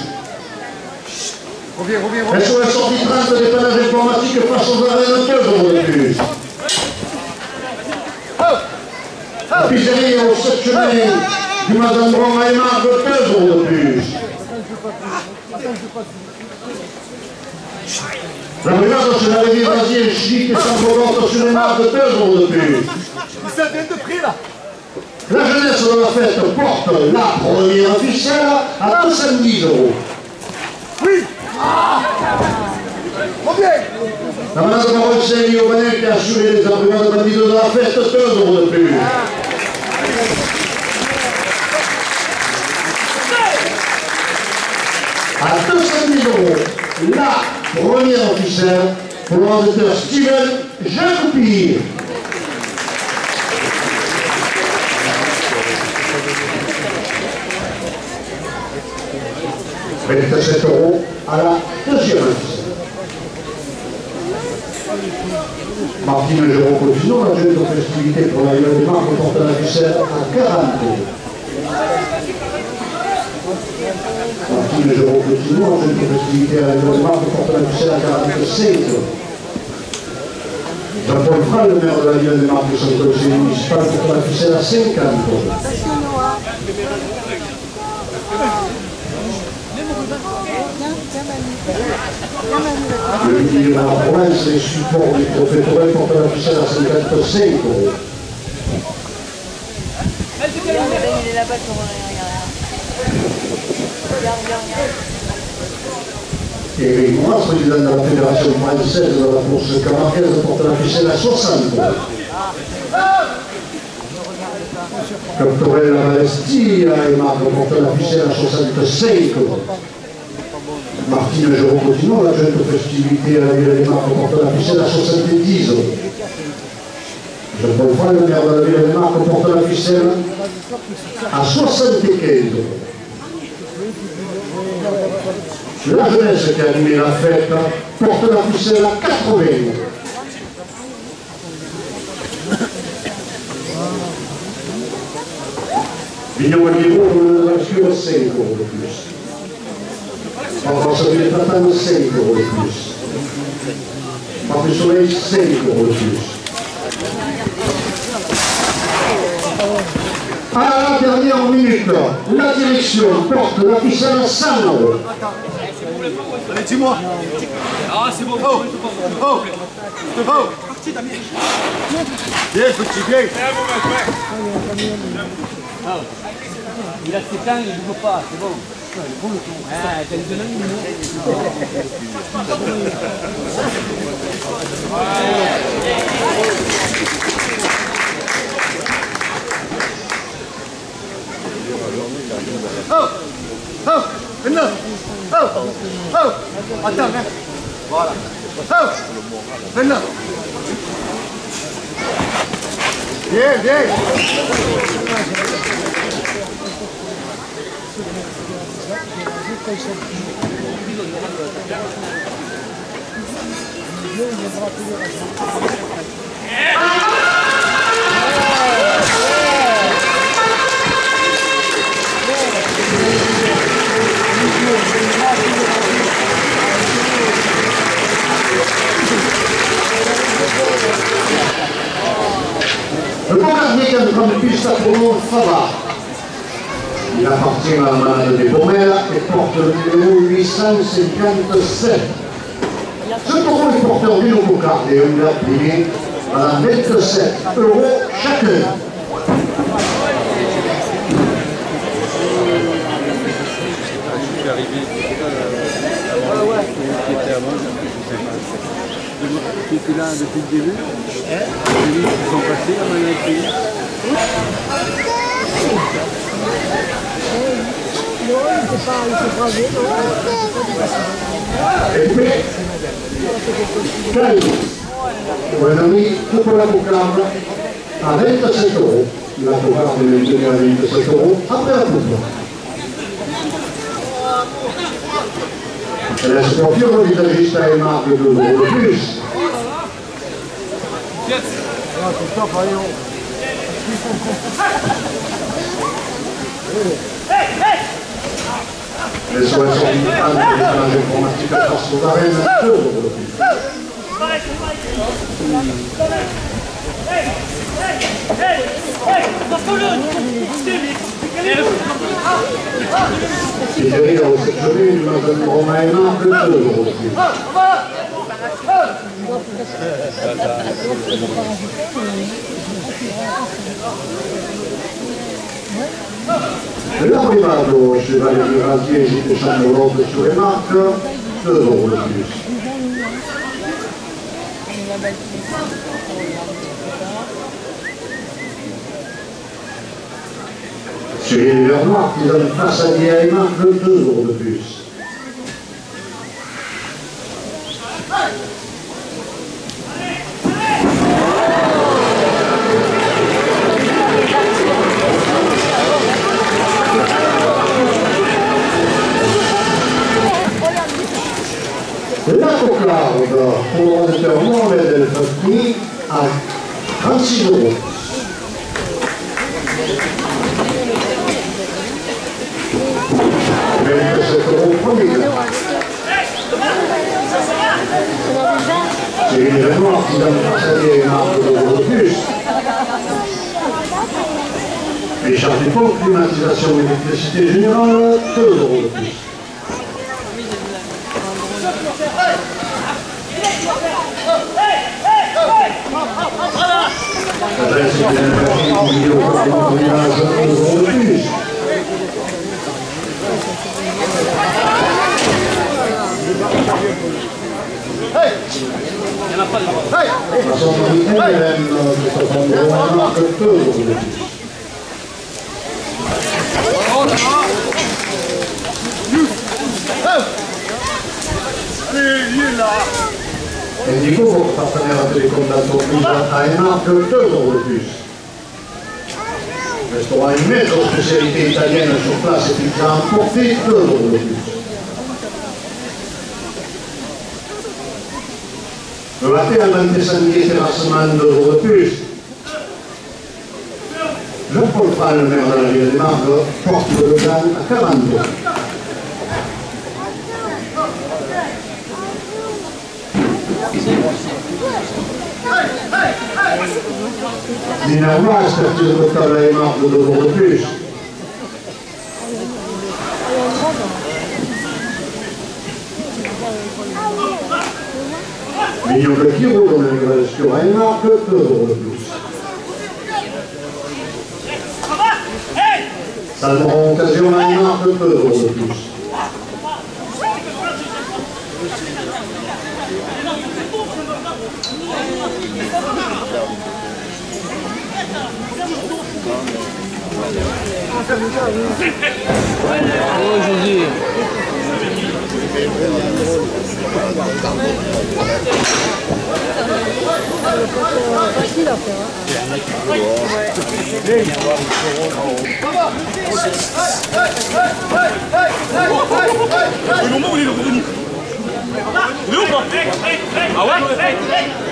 Elle serait sortie 30 de dépannage informatique face aux arènes 2 jours de plus. La pizzeria au 7 chemin du Mazan à Aymar 2 jours de plus. La brigade sur la rivière Rasier, Chic et Saint-Paul sur les marques de 2 jours de plus. Ça vient de prix là! La jeunesse de la fête porte la première officielle à 210 €. Oui! Combien? La manade de Maroc Lié au Banet qui a assuré les arguments de bandits de la fête 2 jours de plus. À 210 €, la première officielle pour le vendeur Steven Jacoupi. Elle est à 7 € à la deuxième officielle. Martine Jérôme continue, la jeune de festivité pour la gueule des marques porte la ficelle à 40 €. Martine Jérôme continue, la jeune de festivité à la gueule des marques porte la ficelle à 45 €. Jean-Paul Freud, le maire de la gueule des marques de son conseil municipal, porte la ficelle à 50 €. Le milieu de la province, les supports du trophée Torelle portent la ficelle à 55 €. Il est là-bas, Éric Moras, président de la Fédération française de la course camarguaise, porte la ficelle à 60 €. Comme Torelle à Valestie, à Aymar porte la ficelle à 65 €. Martine Jérôme continue, la jeune de festivité à la ville des Marques porte la ficelle à 70 €. Jean-Paul Freud, le maire de la ville des Marques, porte la ficelle à 75 €. La jeunesse qui a animé la fête porte la ficelle à 80 €. Vignoble Guillaume, on a inscrit 5 € de plus. Enfant Soleil des Platanes, 5 € de plus. Parti Soleil, 5 € de plus. À la dernière minute, la direction porte la ficelle à 100 €. Allez, dis-moi! Ah, c'est bon! Oh! Oh! Oh! Parti, Damien! Bien, petit, bien! Il a ses temps, il ne bouge pas, c'est bon! Ah, t'as une Oh! Oh! Maintenant! Oh! Oh! Attends, hein. Voilà. Oh! Maintenant! Bien, bien! Le bombardier qui a une piste à Provence, ça va. Il appartient à la malade des Baumelles et porte le numéro 857. Ce taureau est porteur d'une cocarde et on l'a payé à 27 € chacun. Je suis arrivé qui était avant, je sais pas. Qui était là depuis le début. Les livres qui sont passés à Manhattan. Non, il ne s'est pas bravé, Et puis, Caio, un ami, tutto la cocarde a 27 €. La cocarde è vendita a 27 € après la coupe. L'esportivo di regista è Marco 2 € di plus. Le sue sormontanti di grande informatica possono dare 2 € di più. Si deriva au sectionné du magasin romain Marco 2 € di più. L'arrivato Chevalier di Rantiesi che hanno rotte sulle marche, 2 € di più. Cyril Vernois qui donne face à Guy marque 2 € de plus. La cocarde pour l'auditeur Mohamed El Fatmi à 36 €. Cyril Vernois qui donne face à Guy marque 2 € de plus. Richard Dupont, climatisation et électricité générale, 2 € de plus. Adresse de l'énergie qui au village 1 € de plus. La somme de LM de ce fonds marque 2 € de plus. Indico, partenaire à Télécom d'entreprise à marque 2 € de plus. Restaurant in mezzo, spécialité italienne sur place et pizza emportée, 2 € de plus. Le latte à l'antesandier terrassement, 2 € de plus. Jean-Paul Fall, le maire de la ville des Marques, porte le Logan à 40 €. Nina Roy, expertise locale à marque 2 € de plus. Mignon de Kiro dans l'intégration à marque 2 € de plus. Salmon occasion à marque 2 € de plus. Oh, José. Facile à faire. On est où pas? Ah ouais?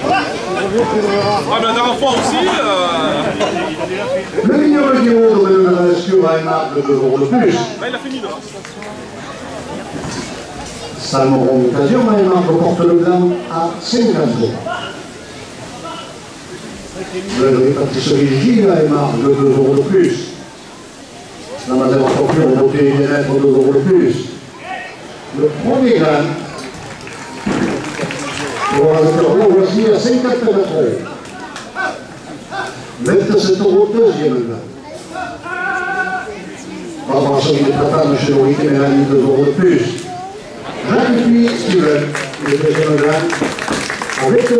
Ah mais la dernière fois aussi Le vignoble qui monte de la rescue a une marque de 2 € de plus. Là il a fait 1000 €. Salmon d'occasion a une marque porte le blanc à 50 €. Le pâtisserie Gilles a une marque de 2 € de plus. La madame Fortune a voté une lettre de 2 € de plus. Le premier grain pour le voici à 54 €. 27 € deuxième grain. Barbara Sophie de Platane chez Loïc Mélanie 2 € de plus. Jacques Puy Steven, le deuxième grain, avec 1 €.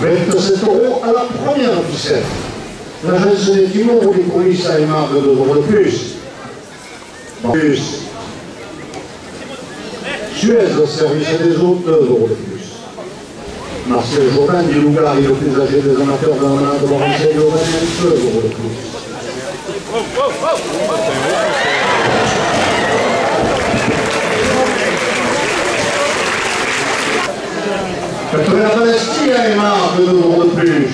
€27 € à la première officielle. L'agence des timons ou des polices a une marque de 2 € de plus. Plus. Suez, le service des autres, 2 € de plus. Marcel Jourdain du Lougari, le plus âgé des amateurs de la manade de Laurentier de Auvergne, 2 € de plus. La Palestine a une marque de 2 € de plus.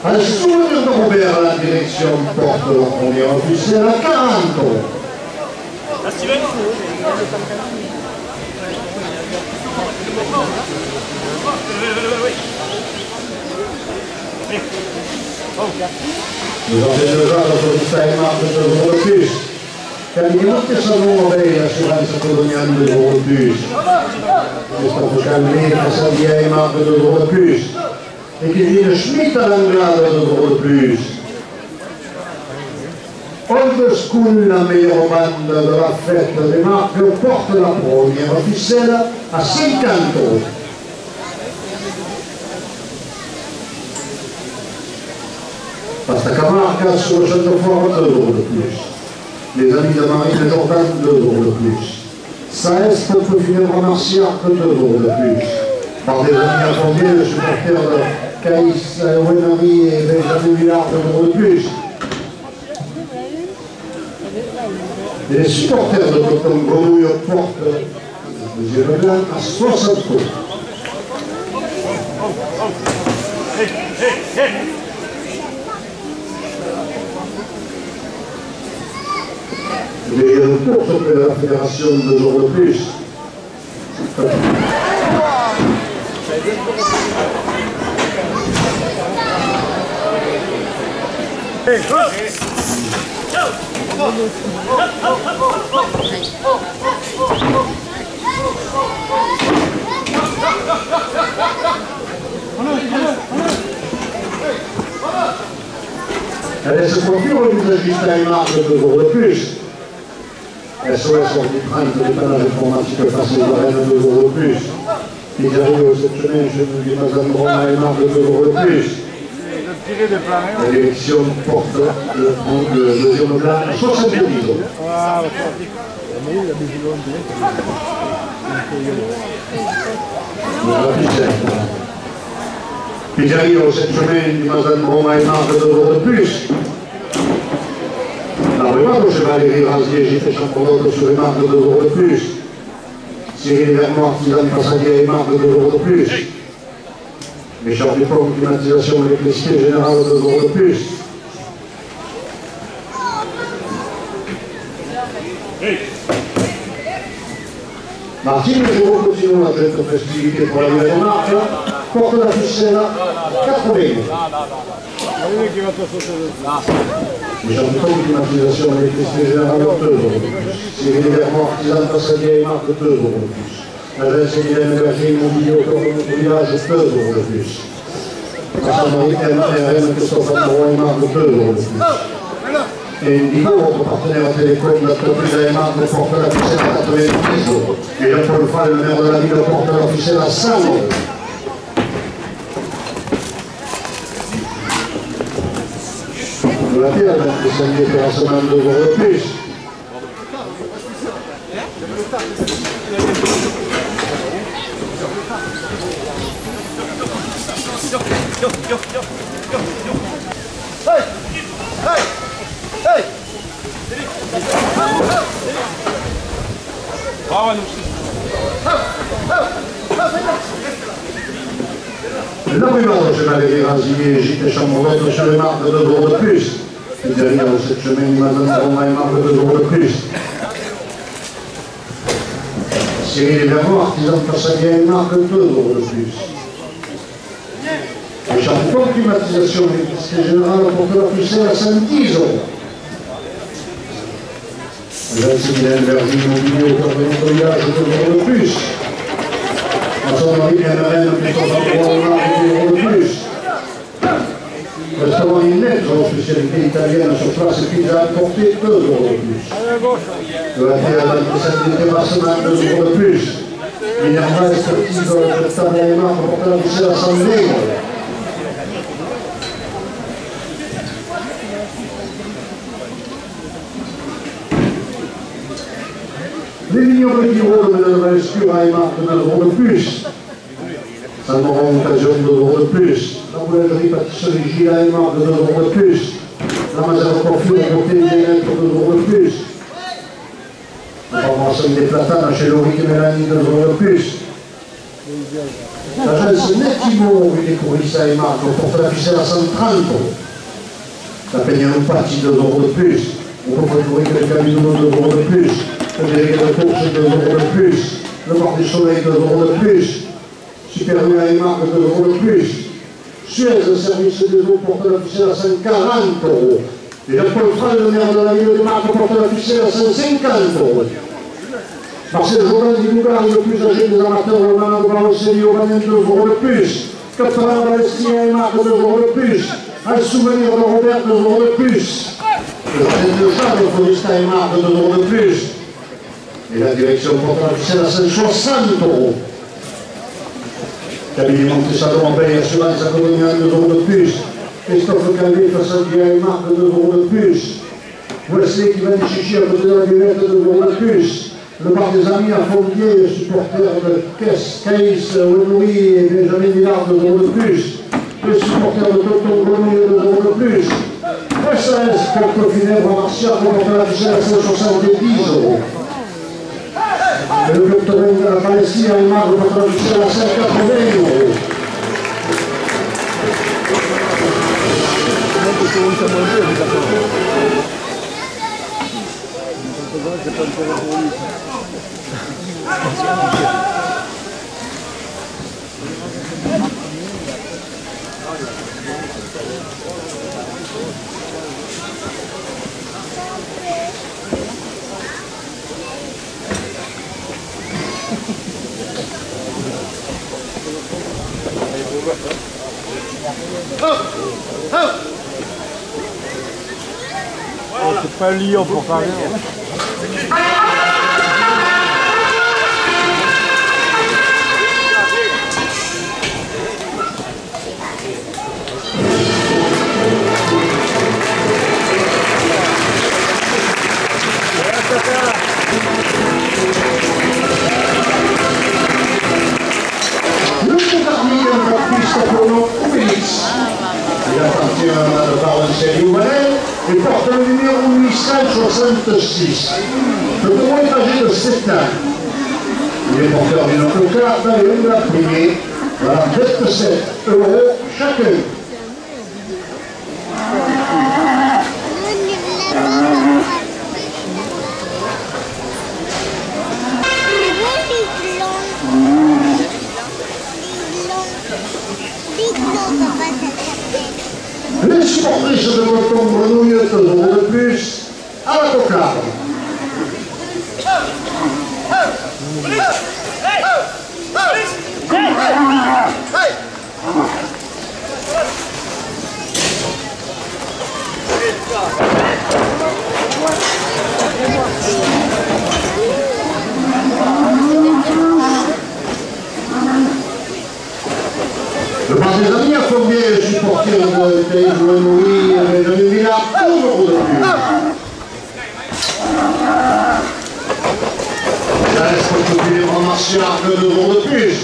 Un souvenir de Robert à la direction porte leur premier officiel à 40 €. Nous avons déjà l'autorité à une marque de 2 € de plus. Camino che sono lei l'assuranza coloniale de 2 € de plus. Christophe Calvé, Passadia et marque de 2 € de plus. Et Kevin Schmitt à l'Anglade de 2 € de plus. Old School, la meilleure bande de la fête des marques, porte la première officielle à 50 €. Pasta Camarca sur le château fort, 2 € de plus. Les amis de Marine Jordan, 2 € de plus. Saest peut finir en Marciac, 2 € de plus. Par des amis affondés, le supporter de Caïs, Wenari et Benjamin Villard, 2 € de plus. Et les supporters de Coton Grenouille portent le deuxième blanc à 60 €. Les courses de la fédération de 2 € de plus. Elle se procure le visagiste à une marque de 2 € de plus. SOS Orbitrante, dépannage informatique facile de Rennes, 2 € de plus. Ils arrivent cette semaine chez nous, Madame Bron à une marque de 2 € de plus. La direction porte le deuxième blanc à 70 €. Ils arrivent cette semaine, Madame Bron à une marque de 2 € de plus. La rumeur de Chevalier Razier, j'étais champion sur les marques de 2 € de plus. Cyril Vermont, artisan Passadier, marque de 2 € de plus. Richard Dupont, climatisation de l'électricité générale, 2 € de plus. Martine Jour, continuons la fête de festivité pour la nouvelle marque, porte la ficelle à 80 €. Richard Dupont, climatisation de l'électricité générale, 2 € de plus. Cyril Vermont, artisan Passadier, marque 2 € de plus. L'agence Hélène Berger, Mobilier au corps de notre village, 2 € de plus. La Saint-Marie MRM, Christophe Androy, marque 2 € de plus. Et Indigo, votre partenaire télécom, notre plus AMA, le porteur officiel à 90 euros. Et Jean-Paul Fall, le maire de la ville, le porteur officiel à 100 euros. La terre, le samedi était en semaine 2 euros de plus. Hey! Hey! Hey! Bravo, La rumeur de Chevalier Razillier, Gilles Chambrot, monsieur le marque de 2 euros de plus. Et derrière cette semaine, il m'a donné un marque de 2 euros de plus. Cyril Vermont, artisan de Passagien, il marque 2 euros de plus. Et Champon, climatisation, l'électricité générale, porteur officiel à 110 euros. Maximilien Verdi, immobilier, au cœur de nettoyage, 2 euros de plus. Maçonnerie, bien marraine, appliquant d'endroit, 2 euros de plus. Restaurant Inetro, spécialité italienne sur place et pizza importée, 2 euros de plus. De la terre de samedi dépassement, 2 euros de plus. Minerva, expertise de table et marque, porteur officiel à 100 euros. Les vignerons de Giraud de Ménage Escure à marque de 2 euros de plus. Saint-Laurent, occasion de 2 euros de plus. La boulangerie pâtisserie Gilles à marque de 2 euros de plus. La Mazère Coiffure, beauté et bien-être, 2 euros de plus. La pharmacie des platanes chez Lauric et Mélanie, 2 euros de plus. L'agence Netimo, rue des Courisses à marque, au porteur officiel à 130 euros. La Peignan Pâtis, 2 euros de plus. On peut retrouver le Camino, 2 euros de plus. Le délégué de course, 2 euros de plus. Le Port du Soleil, 2 euros de plus. Super U à marque, 2 euros de plus. Suez, service des eaux, porteur officiel à 140 euros. Et Jean-Paul Fall, le maire de la ville de Marque, porteur officiel à 150 euros. Marcel Jorin, du Bougar, le plus âgé des amateurs, le malin de Barocelli, au Banin, 2 euros de plus. 80 Valestien et Marque, 2 euros de plus. Un souvenir de Robert, 2 euros de plus. Le jardin de Charles, le Forista et Marque, 2 euros de plus. Et la direction porteur officielle à 160 euros. Cabinet Monté-Salon en paye assurance à Colonia, 2 euros de plus. Christophe Calvé, Façadier et Marque, 2 euros de plus. Wesley qui va des chichis à côté de la buvette, 2 euros de plus. Le bar des amis à Fondier, supporter de Caïs, Wenoui et Benjamin Villard, 2 euros de plus. Les supporters de Tonton Grenouille, 2 euros de plus. SAS, porte funèbre à Martial, porteur officiel à 170 euros. Et le club de la Palestine a une marque de porteur officiel à 180 euros. C'est pas Lyon pour faire rien. Il appartient à Valencelli Ouvalet et porte le numéro 866. Le tournoi est âgé de 7 ans. Il est porteur d'une autocarte et on l'a payé. Voilà, 27 € chacun. Les supportrices de Breton Grenouille, 2 € de plus à la cocarde. Hey! Le bas des amis a formé le supporter de Thaïs Louis et de Villa toujours de plus. Ça reste continuer en marchant que 2 jours de plus.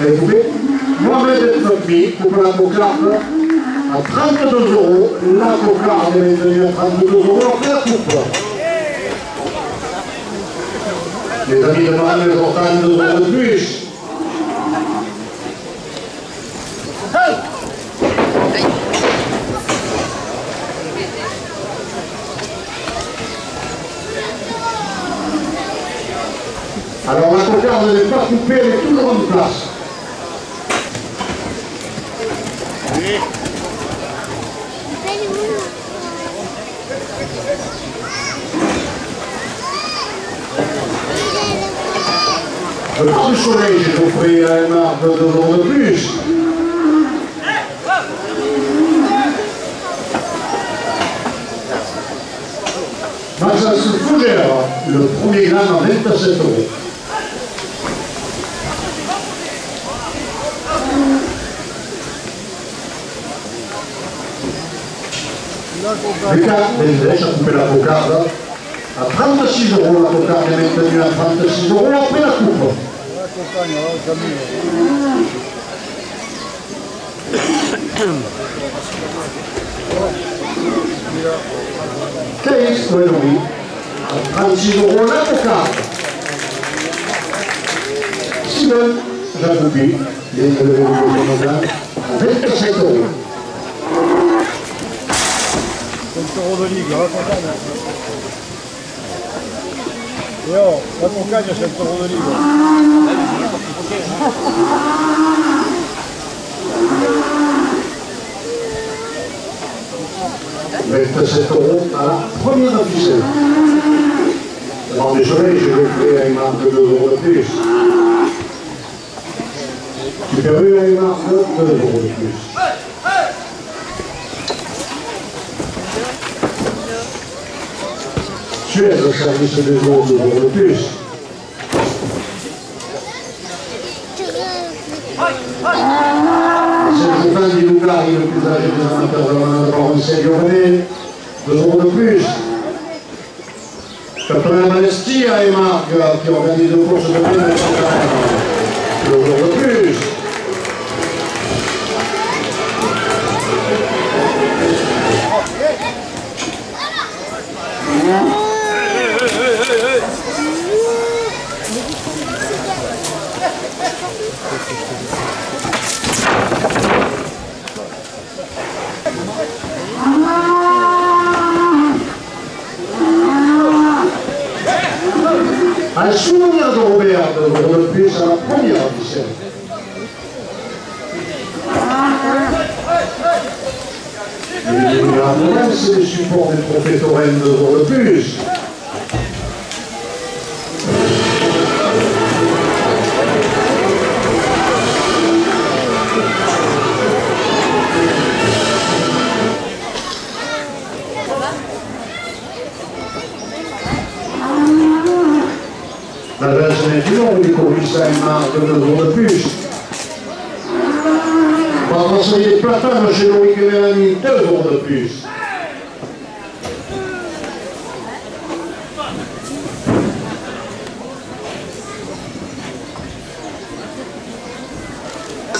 Écoutez, Mohamed Etnobi, coupe la cocarde à 32 €. La cocarde est devenue à 32 € après la coupe. Les amis de Mohamed ont 32 € de plus. Alors la cocarde n'est pas coupée, elle est toujours en place. Le temps du soleil, j'ai compris à une marque de 2 € de plus. Mazas Fougère, le premier gramme à 27 €. Lucas Bendesh a coupé la cocarde à 36 €. La cocarde est maintenue à 36 € après la coupe. Thaïs Louis à 36 € la cocarde. Simon Jacoubi, les élevés à 27 €. €de ligue, raconte-moi. Yo, la concagne a 7 € de ligue. 27 € à la première officielle. Avant du soleil, j'ai fait à une marque de 2 € de plus. Super U à une marque de 2 € de plus. Suez au service des eaux de 2 € de plus. C'est Stéphane Di Lugari, le plus âgé des amateurs de la main de Maurice Giovanni, 2 € de plus. Capitaine Malestia et Marc qui organisent une course de plein 2 € de plus. Un souvenir de Robert de 2 € de plus à la première officielle. La c'est le support des trophées Touraine 2 € de plus. La version est longue du Corus à une marque de 2 € de plus. On va transformer des platanes chez Loïc et Mélanie, 2 € de plus.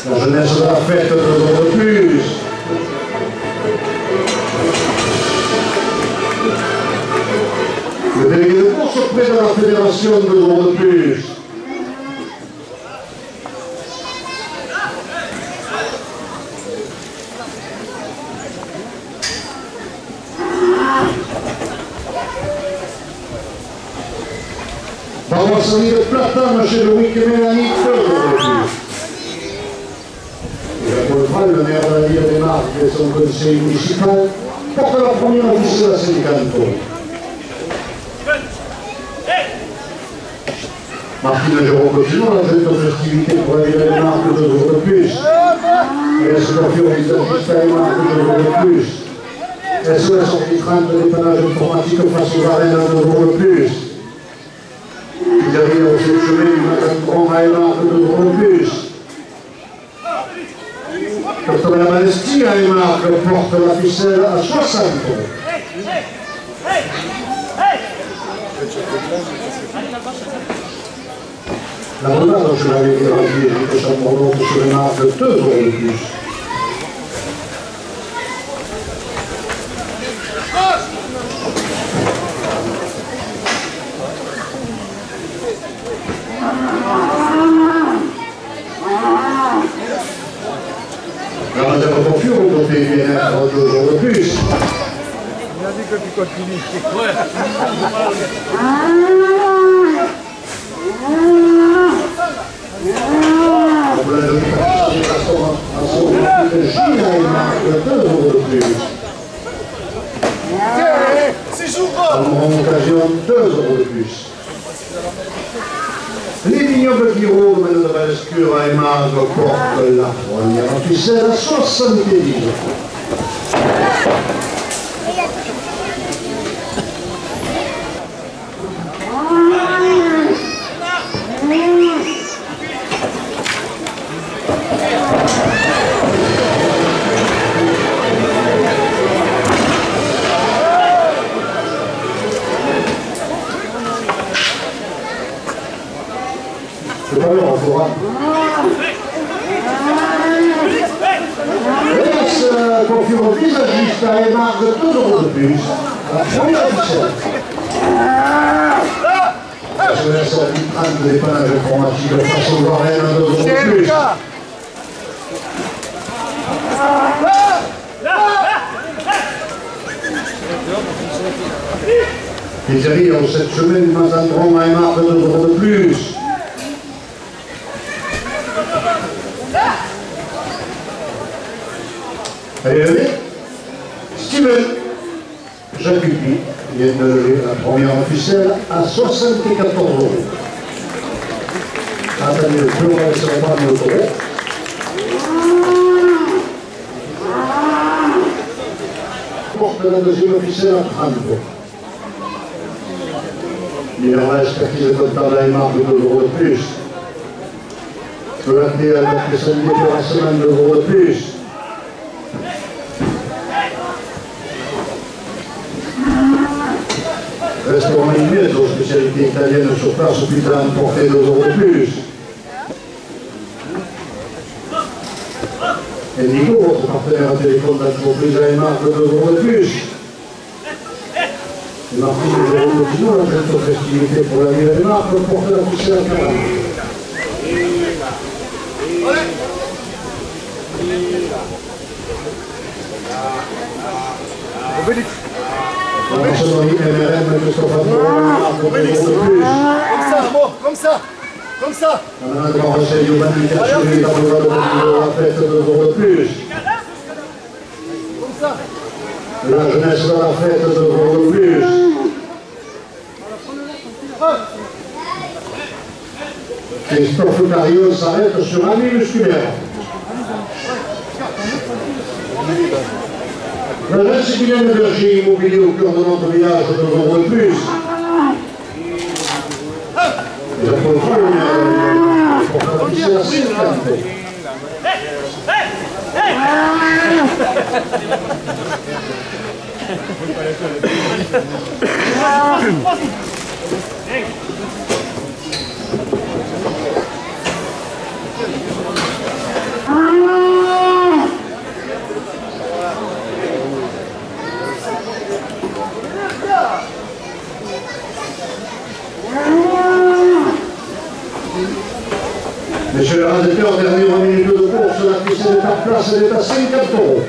La jeunesse de la fête, 2 € de plus. Le délégué de course auprès de la fédération, 2 € de plus. brasserie de Platane chez Louis et Mélanie, 2 euros de plus. Paul Fral, le maire de la ville des Marques et son conseil municipal, porte la première officielle à Saint-Canto. Martine Géraud-Cotillon, la jeune de festivité pour la ville des Marques, 2 euros de plus. Et elle se confie au visagiste à les Marques, 2 euros de plus. SOS Orbitrante de dépannage informatique face aux arènes, 2 euros de plus. Derrière au chemin du matin de Grand à les Marques, 2 euros de plus. Quand la Malestie à les Marques porte la ficelle à 60 euros. La renard, je l'avais gravier, j'ai chambres sur les Marques, 2 euros de plus. La réserve de confure, on comptait bien 2 euros de plus. Il a dit que tu continues. Ouais. C'est jour. En occasion, 2 euros de plus. Les vignobles qui roulent, mais de Valescure à Émargue portent la première officielle à 70 euros. C'est pas long, on fera. Laisse confirme au visagiste à Émargue 2 euros de plus. La première officielle. Je laisse la vitrine de dépannage informatique de façon varenne à 2 euros de plus. Pizzeria au 7 chemins du Mazandron à Émargue 2 euros de plus. Allez, allez. Steven Jacupi vient de lever la première officielle à 74 euros. Attendez le peu, on va laisser reprendre le taureau. Porte la deuxième officielle à 30 euros. Numéro expertise comptable à Émargue 2 euros de plus. Relaté à la spécialité pour la semaine 2 euros de plus. Restaurant Inès, aux spécialités italiennes sur place, hôpital emporté 2 euros de plus. Et Nico, votre partenaire à téléphone d'entreprise à Émargue 2 euros de plus. Et Martine Géraud-Cotillon, la jeune de festivité pour la ville d'Émargue, porte la poussière à 40. La maçonnerie MRM, Christophe Antoine, 2 euros de plus. Comme ça, bon, comme ça. Comme ça. On a un grand conseil humanitaire sur les tableaux de la fête 2 euros de plus. Comme ça. La jeunesse de la fête 2 euros de plus. Christophe Cario s'arrête sur un musculaire. La jeunesse qui vient de Berger immobilier au cœur de notre village 2 euros de plus. Et la Paul Fral, pour faire officier à 50 euros. Monsieur le réalisateur, dernière minute de course, la piste est en place, elle est à 50 euros.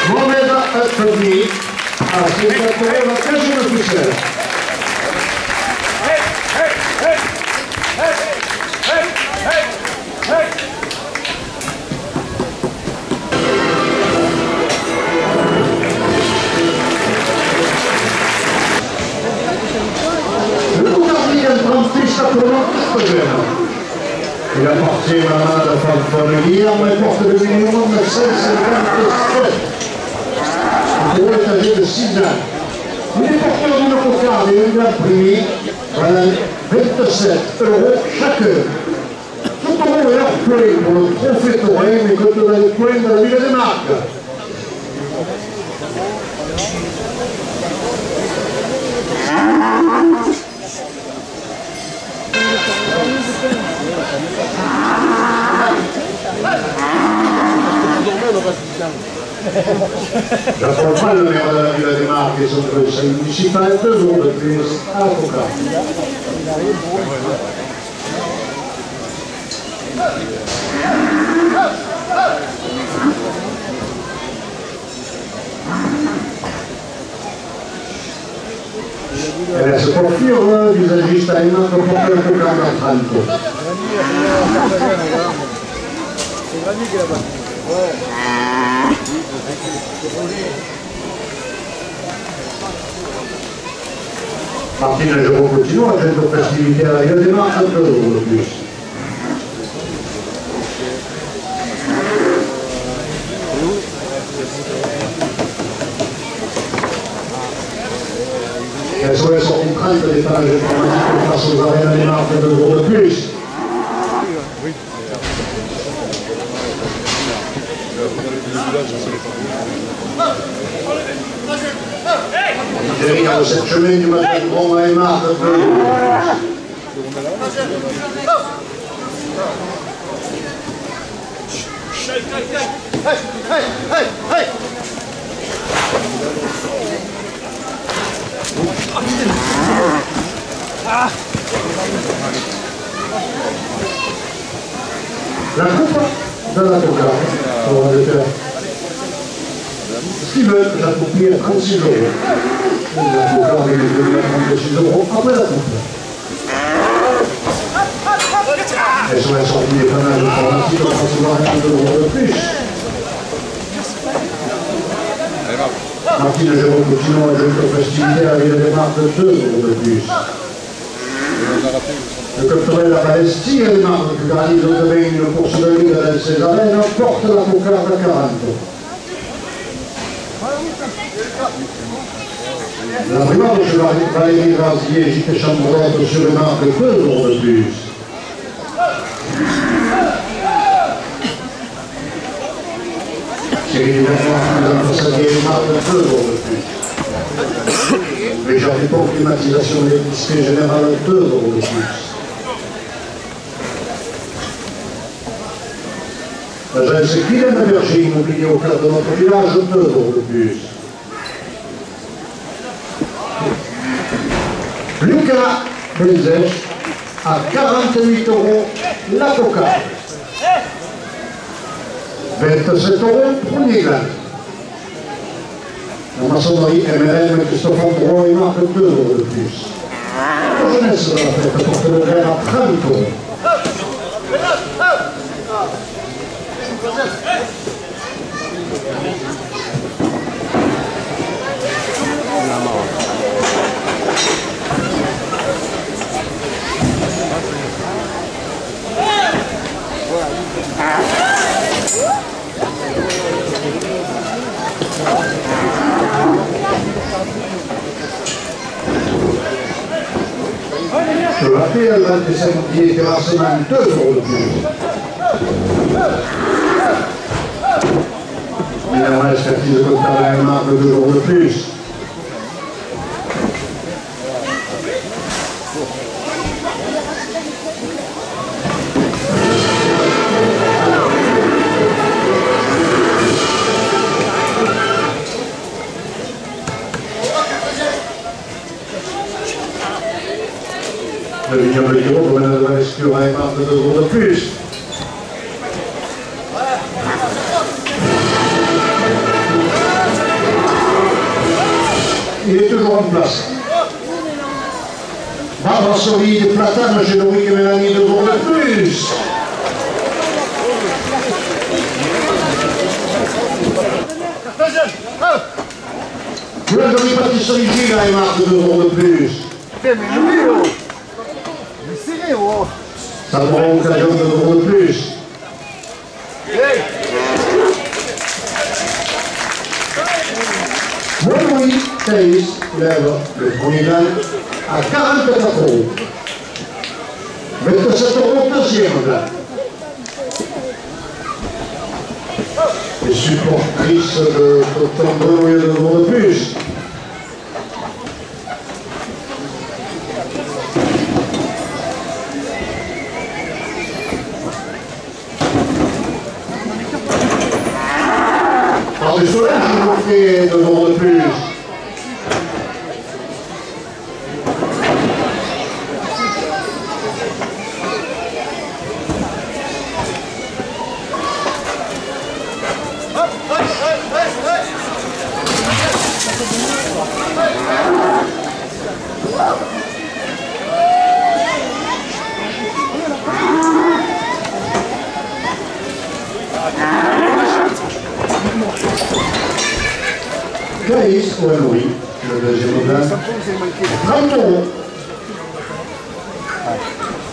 Mohamed Al-Fadli a spettatore la terza ufficiale. Il appartient à la Fanfaneria, mais porte le minimum de 5,57. Il est âgé de 6 ans. Il est porteur d'une cocarde et une imprimée à 27 € chacun. Tout le monde est appelé pour le trophée taurin, mais que dans le coin de la ville de Marques. J'apprends pas le maire de la ville des Marques et son conseil municipal 2 jours de plus à l'avocat. Elle se confirme visagiste à une autre porte de coca dans 30 ans. C'est Granit qui est là-bas. Martine, je continue à cette festivité à la ville des Marques 2 jours de plus. Elles sont sorties 30 des pages informatiques face aux arènes des Marques 2 jours de plus. Derrière cette chemin du matin de Rome à Marques 2 jours de la coupe de la coca, on va le faire. Ce qu'ils veulent, la coupe à 36 €. La coca est devenue à 36 € après la coupe. Elles sont sorties des panaches informatiques pour recevoir 1 € de plus. Martine, je continue à jouer aux festivités à la ville des Marques 2 € de plus. Le culturel à Palestine et les Marques qui organisent demain une course de ligne dans ces arènes porte la cocarde à 40. La primeur de Valérie Razier, J.P. Chambrotte sur les Marques 2 € de plus. Cyril Lenoir, ambassadeur des Marques 2 € de plus. Les gens du pont climatisation de l'épicerie générale 2 € de plus. L'agence Kylian Berger immobilier au cœur de notre village 2 € de plus. Lucas Benzèche à 48 € la coca. 27 € premier glas. La maçonnerie MRM Christophe Andron et Marque 2 € de plus. La jeunesse de la fête porte le grain à 30 €. Le rappel 25 pieds terrassement 2 € de plus. Il y a un expertise de comptable à Marque 2 € de plus. coiffure avec marque de 2 euros de plus. Il est toujours en place. Barbara Soli des Platanes chez Loïc et Mélanie, 2 euros de plus. Boulangerie Pâtisserie Gilles et marque de 2 euros de plus. Mais lui, oh. Mais serré, oh. Ça prend occasion de 2 euros de plus. Louis Thaïs lève le premier gain à 44 euros. 27 euros, deuxième gain. Les supportrices de Tondre, 2 euros de plus. Par du soleil, je vous fais 2 euros de plus. Caïs ou Louis, le deuxième gain, 30 euros.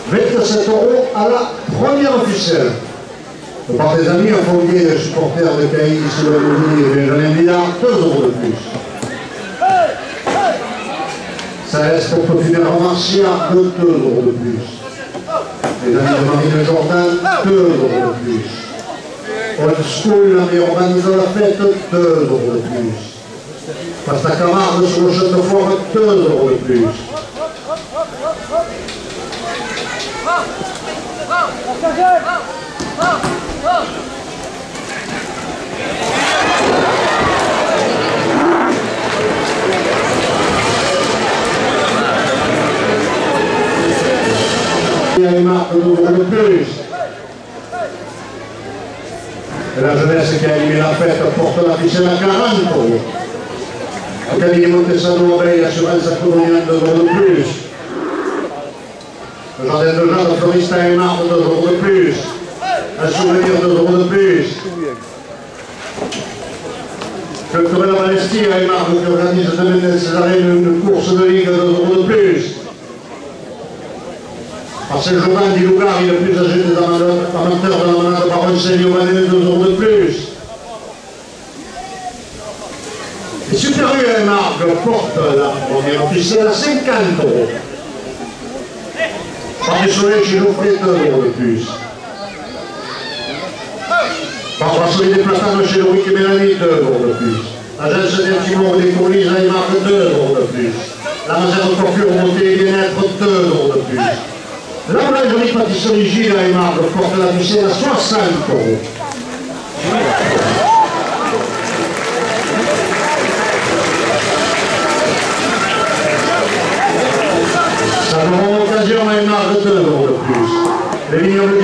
27 euros à la première officielle. Par des amis, un fondier supporter de Caïs ou Louis et Benjamin Billard, 2 euros de plus. Ça laisse pour Populaire Marcia de 2 euros de plus. Les amis de Marine Jordan, 2 euros de plus. Old School, l'ami organise la fête, 2 euros de plus. Pasta Camargue sur le château fort, 2 euros de plus. Il y a une marque de 2 euros de plus. Et la jeunesse qui a animé la fête porte la ficelle à 40 euros. Camille Montesano Abeille, assurance coloniale, 2 euros de plus. Le jardin de Jean de Florista et Marbre, 2 euros de plus. Un souvenir, 2 euros de plus. Culturel à Balestia et Marbre qui organise de Césarine une course de ligue, 2 euros de plus. Marcel Jourdain d'Ilougari, le plus âgé des amateurs de la manade par Marcel Yomanet, 2 euros de plus. Les supérieurs et marques portent la première officielle à 50 euros. Par du soleil chez Geoffrey, 2 euros de plus. Par Brasserie des Platanes chez Loïc et Mélanie, 2 euros de plus. L'agence des Timor des Courlis à marque, 2 euros de plus. La réserve de coiffure montée et bien-être, 2 euros de plus. La boulangerie Pâtisserie Gilles à marque porte la officielle à 60 euros. Ça donne occasion à une marque de 2 euros de plus. Les vignobles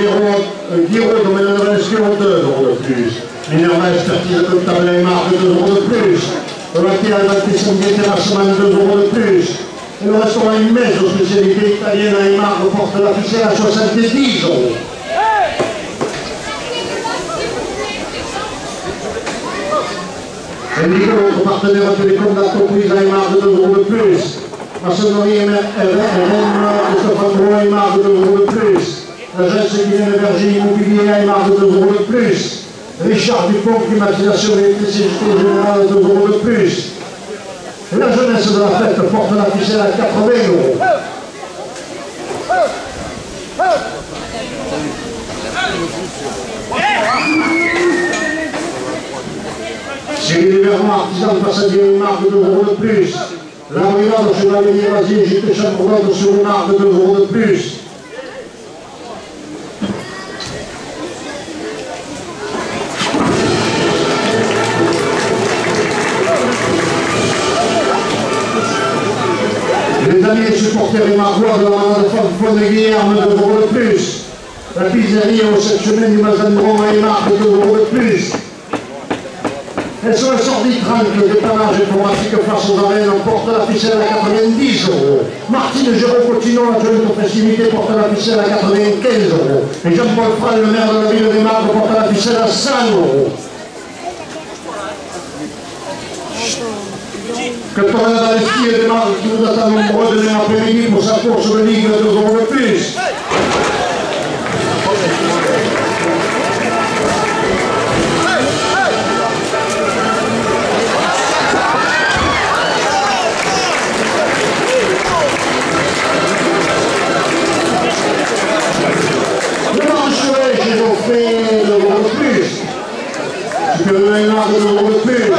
Guiraud, domaine de Valesquion, 2 euros de plus. Minerva expertise comptable à une marque de 2 euros de plus. Le Lacté Albatissime des terrassements, 2 euros de plus. Et le restaurant Immense aux spécialités italiennes à une marque porte la ficelle à 70 euros. Indiquons notre partenaire télécom d'entreprise à une marque de 2 euros de plus. Maçonnerie et de Stéphane Brouin à une marque de 2 euros de plus. L'agence Guilaine Berger Immobilier à une marque de 2 euros de plus. Richard Dupont, climatisation et électricité générale, 2 euros de plus. Et la jeunesse de la fête porte la ficelle à 80 euros. Cyril Bernard, artisan de passadier, une marque de 2 euros de plus. La brigade Chevalier Vasier, JT Chambourade sur une marque de 2 euros de plus. Les amis et supporters porter et Margois de la manade de Guillerme, 2 € de plus. La pizzeria au 7 semaines du Mazandron à Aymar, 2 € de plus. Et sur le sort d'Itran, le dépannage informatique face aux arènes, on porte la ficelle à 90 €. Martine Géraud-Cotinon, la jointe aux festivités, porte la ficelle à 95 €. Et Jean-Paul Frall, le maire de la ville des Marques, porte la ficelle à 100 €. Que Torres d'Alesti et des Marques qui nous attendent nombreux demain après-midi pour sa course de ligue, 2 € de plus. J'ai offert 2 € de plus. Tu peux donner une marque de 2 € de plus.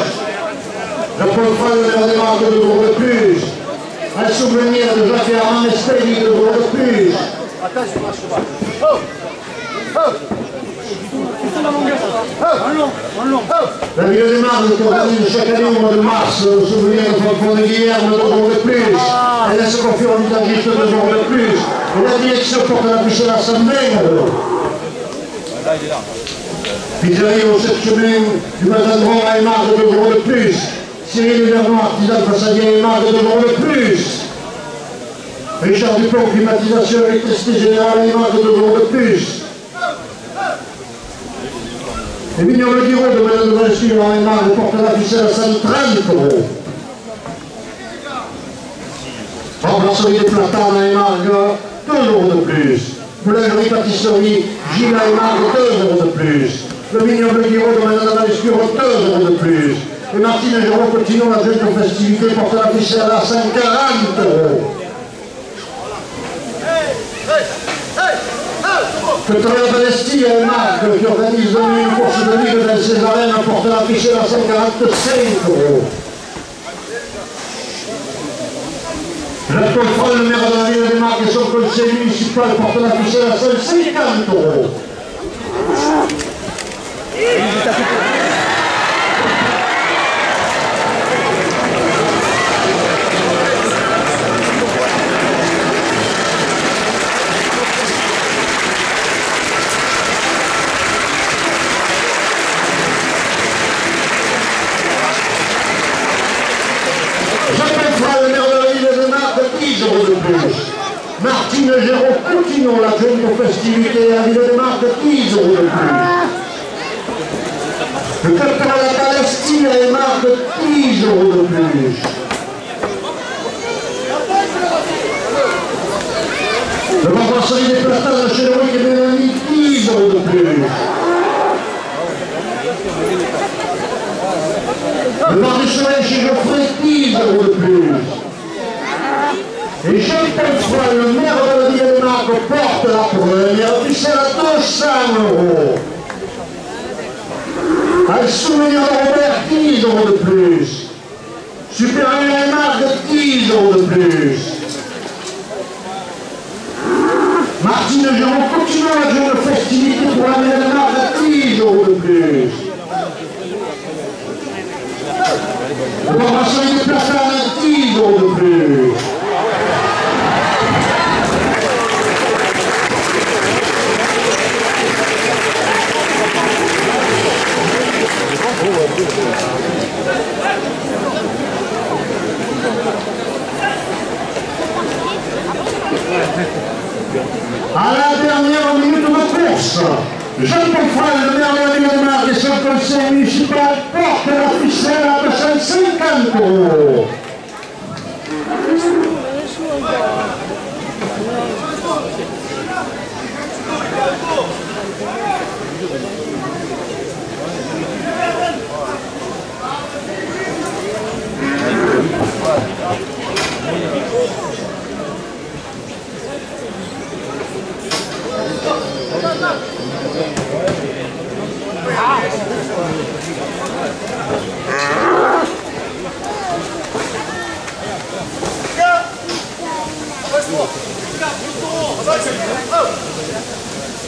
Jean-Paul Frall, le maire des Marques, 2 € de plus. Un souvenir de Jacques Herman Espelli, 2 € de plus. La ville des Marques qui organise chaque année au mois de mars le souvenir de François de Guillerme, 2 € de plus. Elle laisse confier au visagiste 2 € de plus. Et la direction porte la ficelle à 120 €. Pizzeria au 7 semaines du Mazandron à Aymar, 2 € de plus. Cyril Vernon, artisan façadier à Aymar, 2 € de plus. Richard Dupont, climatisation électricité générale à Aymar, 2 € de plus. Et Mignon Le Guiraud de Madame de Valesture à Aymar, porte la ficelle à 130 €. Brasserie des Platanes à Aymar, 2 € de plus. Boulangerie pâtisserie Gilles à Aymar, 2 € de plus. Le Mignon Le Guiraud de Madame de Valesture, 2 € de plus. Et Martine Géraud-Cotinon, la jeune aux festivités, porte la ficelle à 140 €. Que Torres d'Alesti à Aymar, qui organise une course de ligue dans ses arènes, porte la ficelle à 145 €. Jean-Paul Frall, le maire de la ville des Marques et son conseil municipal, porte la ficelle à 150 €. Jean-Paul Frall, le maire de la ville des Marques, 10 € de plus. Martine Géraud-Cotinon, la jeune aux festivités à la ville des Marques, 10 € de plus. Le capteur à la Palestine à Aymar, 10 € de plus. Le brasserie des Platanes à Chéloïc et Mélanie, 10 € de plus. Le bar du soleil chez Geoffrey, 10 € de plus. Et Jean-Paul Frall, le maire de la ville des Marques, porte la première ficelle à 200 €. Un souvenir de Robert, 10 € de plus. Supérieur à Aymar, 10 € de plus. Martine Géraud-Cotinon, la jeune festivité pour la ville des Marques, 10 € de plus. Le brasserie des Platanes, 10 € de plus. À la dernière minute de course, Jean-Paul Frall, le maire de la ville des Marques et son conseil municipal, porte la ficelle à 250 €.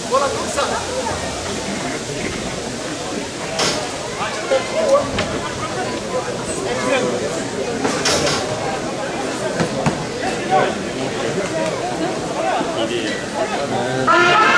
Voilà, comme ça. Ouais.